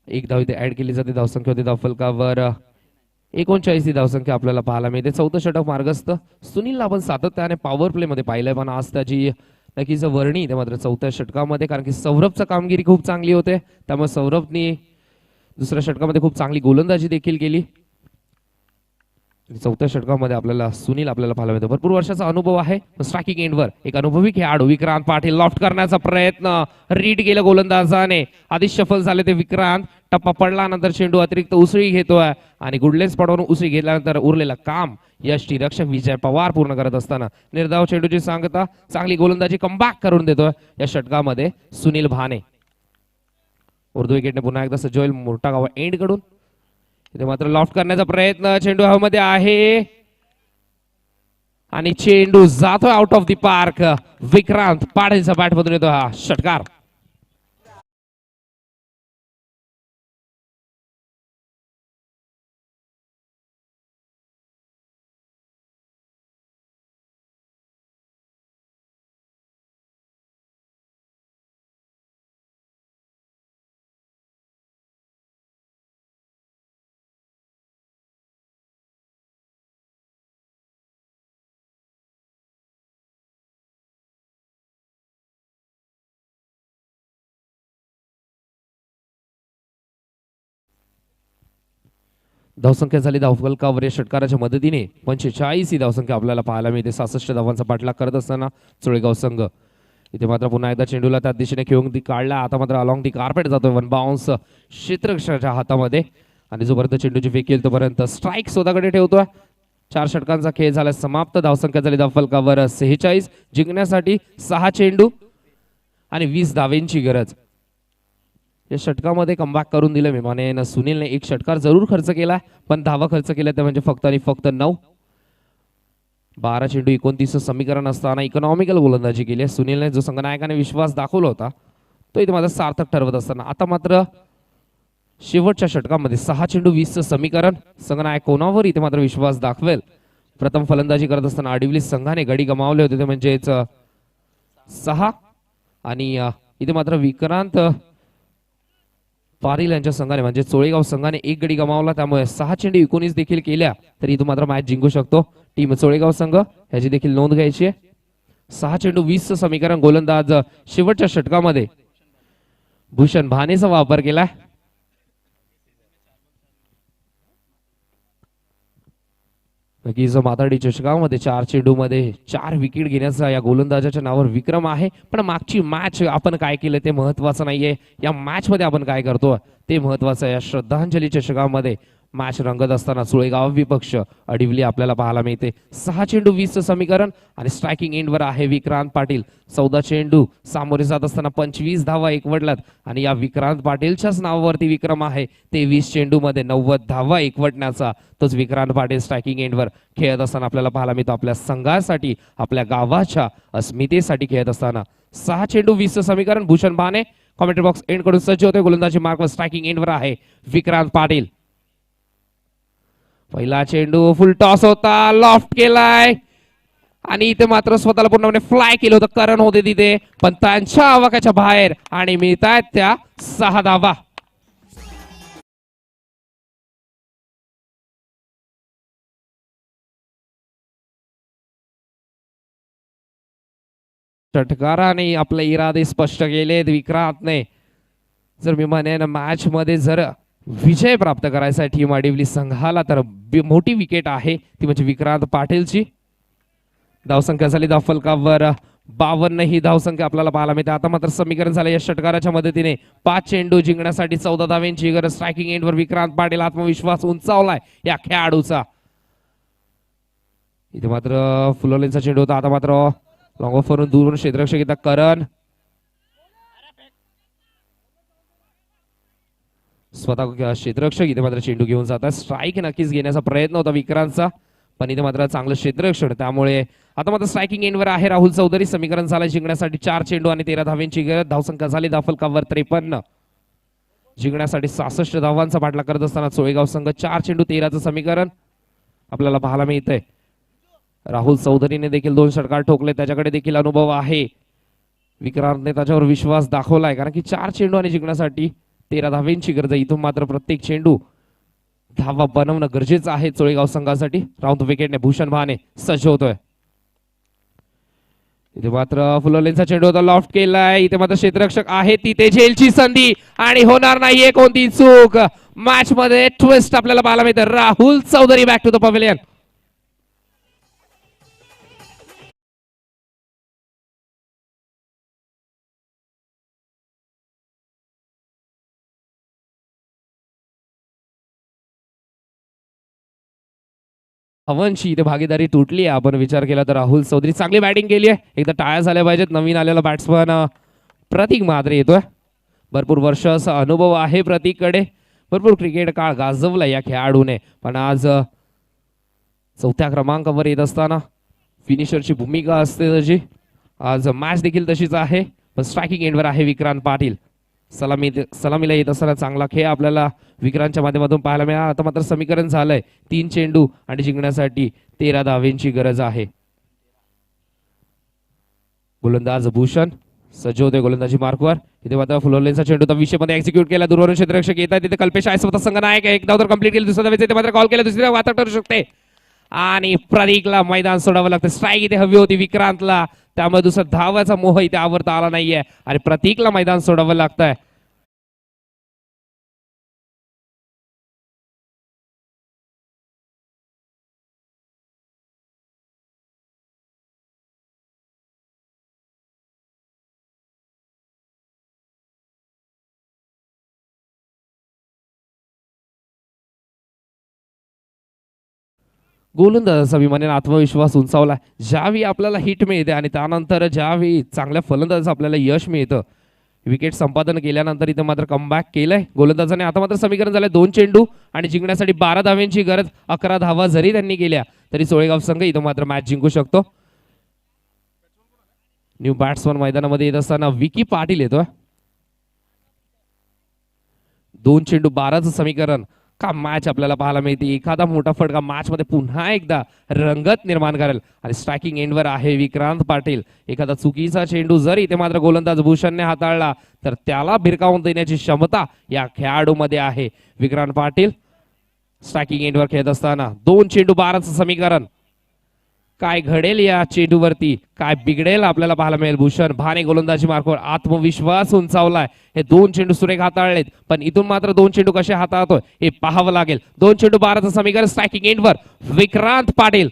1 धाव इथे ऍड केली जाते. धावसंख्या होती धावफलकावर 39 ही धावसंख्या आपल्याला पाहायला मिळते. 4थं षटक मार्गस्थ. सुनीलला आपण सातत्याने पॉवर प्ले मध्ये पाहिलंय, पण आज त्याची नक्कीच वर्णी इथे मात्र 4थ्या षटकामध्ये, कारण की सौरभची कामगिरी खूप चांगली होते. त्यामुळे सौरभने दुसऱ्या षटकामध्ये खूप चांगली गोलंदाजी देखील केली. 4थ्या षटकामध्ये आपल्याला सुनील आपल्याला पाहायला मिळतो. भरपूर वर्षाचा अनुभव आहे. स्ट्रायकिंग एंडवर एक अनुभवी खेळाडू विक्रांत पाटील. लॉफ्ट करण्याचा प्रयत्न रीड केलं गोलंदाजाने. आधी शफल झाले ते विक्रांत. टप्पा पडल्यानंतर चेंडू अतिरिक्त उसळी घेतोय आणि गुडलेन्स पडवून उसळी घेतल्यानंतर उरलेलं काम यष्टीरक्षक विजय पवार पूर्ण करत असताना निर्धाव चेंडूची सांगता चांगली गोलंदाजी कमबॅक करून देतोय या षटकामध्ये सुनील भाने. उर्दू विकेटने पुन्हा एकदा सज्ज होईल मोठा गाव एंड कडून. इथे मात्र लॉफ्ट करण्याचा प्रयत्न. चेंडू हवेमध्ये आहे आणि चेंडू जातोय out of the park. Vikrant पाटीलचा बॅट मधून येतो हा षटकार. धावसंख्या झाली धावफलकावर या षटकाराच्या मदतीने 45 ही धावसंख्या आपल्याला पाहायला मिळते. 66 धावांचा पाठलाग करत असताना चोळेगाव संघ. इथे मात्र पुन्हा एकदा चेंडूला त्या दिशेने खेळून ती काढला. आता मात्र अलॉंग दी कार्पेट जातोय. 1 बाउन्स क्षेत्ररक्षकाच्या हातामध्ये आणि जोपर्यंत चेंडूची फेक येईल तोपर्यंत स्ट्राईक स्वतःकडे ठेवतोय. 4 षटकांचा खेळ झाला समाप्त. धावसंख्या झाली धावफलकावर 46. जिंकण्यासाठी 6 चेंडू आणि 20 धावेंची गरज. या षटकामध्ये कमबॅक करून दिलं मी म्हणेन. सुनीलने 1 षटकार जरूर खर्च केला, पण धावा खर्च केला ते म्हणजे फक्त आणि फक्त 9. 12 चेंडू 29 समीकरण असताना इकॉनॉमिकल गोलंदाजी केली आहे सुनीलने. जो संघनायकाने विश्वास दाखवला होता तो इथे माझा सार्थक ठरवत असताना आता मात्र शेवटच्या षटकामध्ये 6 चेंडू 20 समीकरण. संघनायक कोणावर इथे मात्र विश्वास दाखवेल. प्रथम फलंदाजी करत असताना आडिवली संघाने गडी गमावले होते ते म्हणजेच 6 आणि इथे मात्र विक्रांत पाटील यांच्या संघाने म्हणजे चोळेगाव संघाने 1 गडी गमावला. त्यामुळे 6 चेंडू 19 देखील केल्या तरी इथून मात्र मॅच जिंकू शकतो टीम चोळेगाव संघ. ह्याची देखील नोंद घ्यायची आहे. 6 चेंडू 20 समीकरण. गोलंदाज शेवटच्या षटकामध्ये भूषण भानेचा वापर केलाय. नक्कीच माताडी चषकामध्ये 4 चेंडू मध्ये 4 विकेट घेण्याचा या गोलंदाजाच्या नावावर विक्रम आहे. पण मागची मॅच आपण काय केलं ते महत्वाचं नाहीये. या मॅच मध्ये आपण काय करतो ते महत्वाचं आहे. या श्रद्धांजली चषकामध्ये मॅच रंगत असताना चोळेगाव विपक्ष अडिवली आपल्याला पाहायला मिळते. 6 चेंडू 20 समीकरण आणि स्ट्रायकिंग एंडवर आहे विक्रांत पाटील. 14 चेंडू सामोरे जात असताना 25 धावा एकवटल्यात आणि या विक्रांत पाटीलच्याच नावावरती विक्रम आहे. 23 चेंडू मध्ये 90 धावा एकवटण्याचा तोच विक्रांत पाटील स्ट्रायकिंग एंडवर खेळत असताना आपल्याला पाहायला मिळतो. आपल्या संघासाठी आपल्या गावाच्या अस्मितेसाठी खेळत असताना 6 चेंडू 20 समीकरण. भूषण भाने कॉमेंट्री बॉक्स एंड कडून सज्ज होते. गोलंदाजी मार्कवर स्ट्रायकिंग एंडवर आहे विक्रांत पाटील. पहिला चेंडू फुल टॉस होता, लॉफ्ट केलाय आणि इथे मात्र स्वतःला पूर्णपणे फ्लाय केलं होतं. करण होते तिथे पण त्यांच्या आवाक्याच्या बाहेर आणि मिळतायत त्या 6 धावा. षटकाराने आपले इरादे स्पष्ट केलेत विक्रांतने. जर मी म्हणेन मॅच मध्ये जर विजय प्राप्त करायचा टीम आडिवली संघाला तर मोठी विकेट आहे ती म्हणजे विक्रांत पाटीलची. धावसंख्या झाली धाव फलकावर 52 ही धावसंख्या आपल्याला पाहायला मिळते. आता मात्र समीकरण झालं या षटकाराच्या मदतीने 5 चेंडू जिंकण्यासाठी 14 धावांची गरज. स्ट्रायकिंग एंडवर विक्रांत पाटील. आत्मविश्वास उंचावलाय या खेळाडूचा. इथे मात्र फुलवलेचा चेंडू होता. आता मात्र लॉंग ऑफ वरून दूरून क्षेत्ररक्षक येतात करण. स्वतः क्षेत्ररक्षक इथे मात्र चेंडू घेऊन जातात. स्ट्राईक नक्कीच घेण्याचा प्रयत्न होता विक्रांतचा पण इथे मात्र चांगलं क्षेत्ररक्षण. त्यामुळे आता मात्र स्ट्रायकिंग एंडवर आहे राहुल चौधरी. समीकरण झालं जिंकण्यासाठी 4 चेंडू आणि 13 धावांची गरज. धावसंख्या झाली धावफलकावर 53. जिंकण्यासाठी 66 धावांचा पाठलाग करत असताना चोळेगाव संघ 4 चेंडू 13चं समीकरण आपल्याला पाहायला मिळतंय. राहुल चौधरीने देखील 2 षटकार ठोकले. त्याच्याकडे देखील अनुभव आहे. विक्रांतने त्याच्यावर विश्वास दाखवलाय कारण की 4 चेंडू आणि जिंकण्यासाठी 13 धावांची गरज. इथून मात्र प्रत्येक चेंडू धावा बनवणं गरजेचं आहे चोळेगाव संघासाठी. राऊंड विकेटने भूषण भाने सज्ज होतोय. इथे मात्र फुलवलेंचा चेंडू होता, लॉफ्ट केलाय. इथे मात्र क्षेत्ररक्षक आहे तिथे झेलची संधी आणि होणार नाहीये कोणती चूक. मॅच मध्ये ट्विस्ट आपल्याला पाहायला मिळतं. Rahul Chaudhari back to the pavilion. अवनची इथे भागीदारी तुटली आहे. आपण विचार केला तर राहुल चौधरी चांगली बॅटिंग केली आहे. एकदा टाळ्या झाल्या पाहिजेत. नवीन आलेला बॅट्समन प्रतीक म्हात्रे येतोय. भरपूर वर्षाचा अनुभव आहे प्रतीककडे. भरपूर क्रिकेट काळ गाजवला या खेळाडूने पण आज 4थ्या क्रमांकावर येत असताना फिनिशरची भूमिका असते त्याची. आज मॅच देखील तशीच आहे पण स्ट्रायकिंग एंडवर आहे विक्रांत पाटील. सलामीला येत असताना चांगला खेळ आपल्याला विक्रांतच्या माध्यमातून पाहायला मिळाला. आता मात्र समीकरण झालंय 3 चेंडू आणि जिंकण्यासाठी 13 धावांची गरज आहे. गोलंदाज भूषण सज्ज होते गोलंदाजी मार्कवर. इथे मात्र फुलवलेंचा चेंडू तर विषयमध्ये एक्झिक्यूट केला. दूरवरून क्षेत्ररक्षक येतात. तिथे कल्पेश आहे स्वतः संघ नायक. एक धाव तर कंप्लीट केली. दुसऱ्या धावेचे मात्र कॉल केला. दुसऱ्या वाता ठरू शकते आणि प्रतीकला मैदान सोडावं लागतं. स्ट्राईक इथे हवी होती विक्रांतला त्यामुळे दुसरा धावाचा मोह इथे आवरता आला नाहीये आणि प्रतीकला मैदान सोडावं लागतंय. गोलंदाजाचा अभिमानाने आत्मविश्वास उंचावला. ज्यावेळी आपल्याला हिट मिळते आणि त्यानंतर ज्यावेळी चांगल्या फलंदाजाचं आपल्याला यश मिळतं. विकेट संपादन केल्यानंतर इथं मात्र कमबॅक केलंय गोलंदाजाने. आता मात्र समीकरण झालंय 2 चेंडू आणि जिंकण्यासाठी 12 धावांची गरज. 11 धावा जरी त्यांनी केल्या तरी चोळेगाव संघ इथं मात्र मॅच जिंकू शकतो. न्यू बॅट्समन मैदानामध्ये येत असताना विकी पाटील येतोय. 2 चेंडू 12चं समीकरण का मॅच आपल्याला पाहायला मिळते. एखादा मोठा फटका मॅच मध्ये पुन्हा एकदा रंगत निर्माण करेल आणि स्ट्रायकिंग एंडवर आहे विक्रांत पाटील. एखादा चुकीचा चेंडू जर इथे मात्र गोलंदाज भूषणने हाताळला तर त्याला भिरकावून देण्याची क्षमता या खेळाडूमध्ये आहे. विक्रांत पाटील स्ट्रायकिंग एंडवर खेळत असताना 2 चेंडू 12चं समीकरण. काय घडेल या चेंडूवरती, काय बिघडेल आपल्याला पाहायला मिळेल. भूषण भाने गोलंदाजी मार्कवर आत्मविश्वास उंचावलाय. हे 2 चेंडू सुरेख हाताळलेत पण इथून मात्र 2 चेंडू कसे हाताळतोय हे पाहावं लागेल. 2 चेंडू 12चं समीकरण. स्ट्रायकिंग एंडवर विक्रांत पाटील.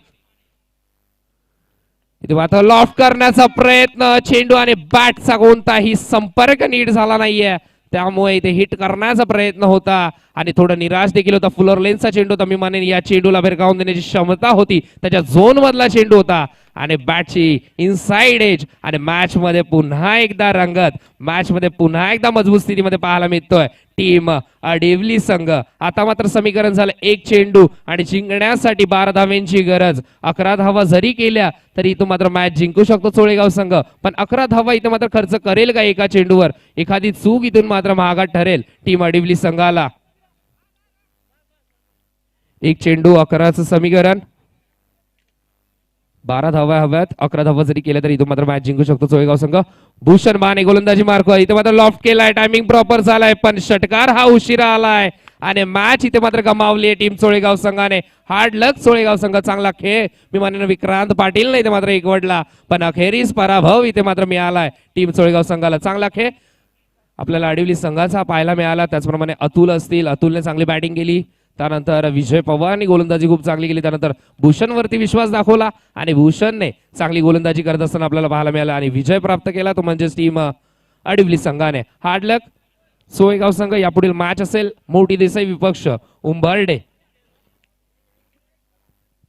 इथे मात्र लॉफ्ट करण्याचा प्रयत्न. चेंडू आणि बॅटचा कोणताही संपर्क नीट झाला नाहीये त्यामुळे इथे हिट करण्याचा प्रयत्न होता आणि थोडं निराश देखील होता. फुलर लेनचा चेंडू होता. मी मानेन या चेंडूला भिरकावून देण्याची क्षमता होती. त्याच्या झोन मधला चेंडू होता आणि बॅटची इनसाइड एज आणि मॅच मध्ये पुन्हा एकदा रंगत. मॅच मध्ये पुन्हा एकदा मजबूत स्थितीमध्ये पाहायला मिळतोय टीम आडिवली संघ. आता मात्र समीकरण झालं 1 चेंडू आणि जिंकण्यासाठी 12 धावांची गरज. 11 धावा जरी केल्या तरी इथून मात्र मॅच जिंकू शकतो चोळेगाव संघ पण 11 धावा इथं मात्र खर्च करेल का एका चेंडूवर. एखादी चूक इथून मात्र महागात ठरेल टीम आडिवली संघाला. एक चेंडू 11चं समीकरण. 12 धावा हव्यात. 11 धावा जरी केल्या तरी इथून मात्र मॅच जिंकू शकतो चोळेगाव संघ. भूषण बाने गोलंदाजी मार्क इथे मात्र लॉफ्ट केलाय. टायमिंग प्रॉपर झालाय पण षटकार हा उशिरा आलाय आणि मॅच इथे मात्र गमावली आहे टीम चोळेगाव संघाने. हार्ड लक चोळेगाव संघ. चांगला खेळ मी माननीय विक्रांत पाटील इथे मात्र एकवटला पण अखेरीस पराभव इथे मात्र मिळालाय टीम चोळेगाव संघाला. चांगला खेळ आपल्याला अडीवली संघाचा पाहायला मिळाला. त्याचप्रमाणे अतुल असतील. अतुलने चांगली बॅटिंग केली. त्यानंतर विजय पवारने गोलंदाजी खूप चांगली केली. त्यानंतर भूषणवरती विश्वास दाखवला आणि भूषणने चांगली गोलंदाजी करत असताना आपल्याला पाहायला मिळाला आणि विजय प्राप्त केला तो म्हणजेच टीम अडीवली संघाने. हार्ड लक चोळेगाव संघ. यापुढील मॅच असेल मोठी देसाई विपक्ष उंबर्डे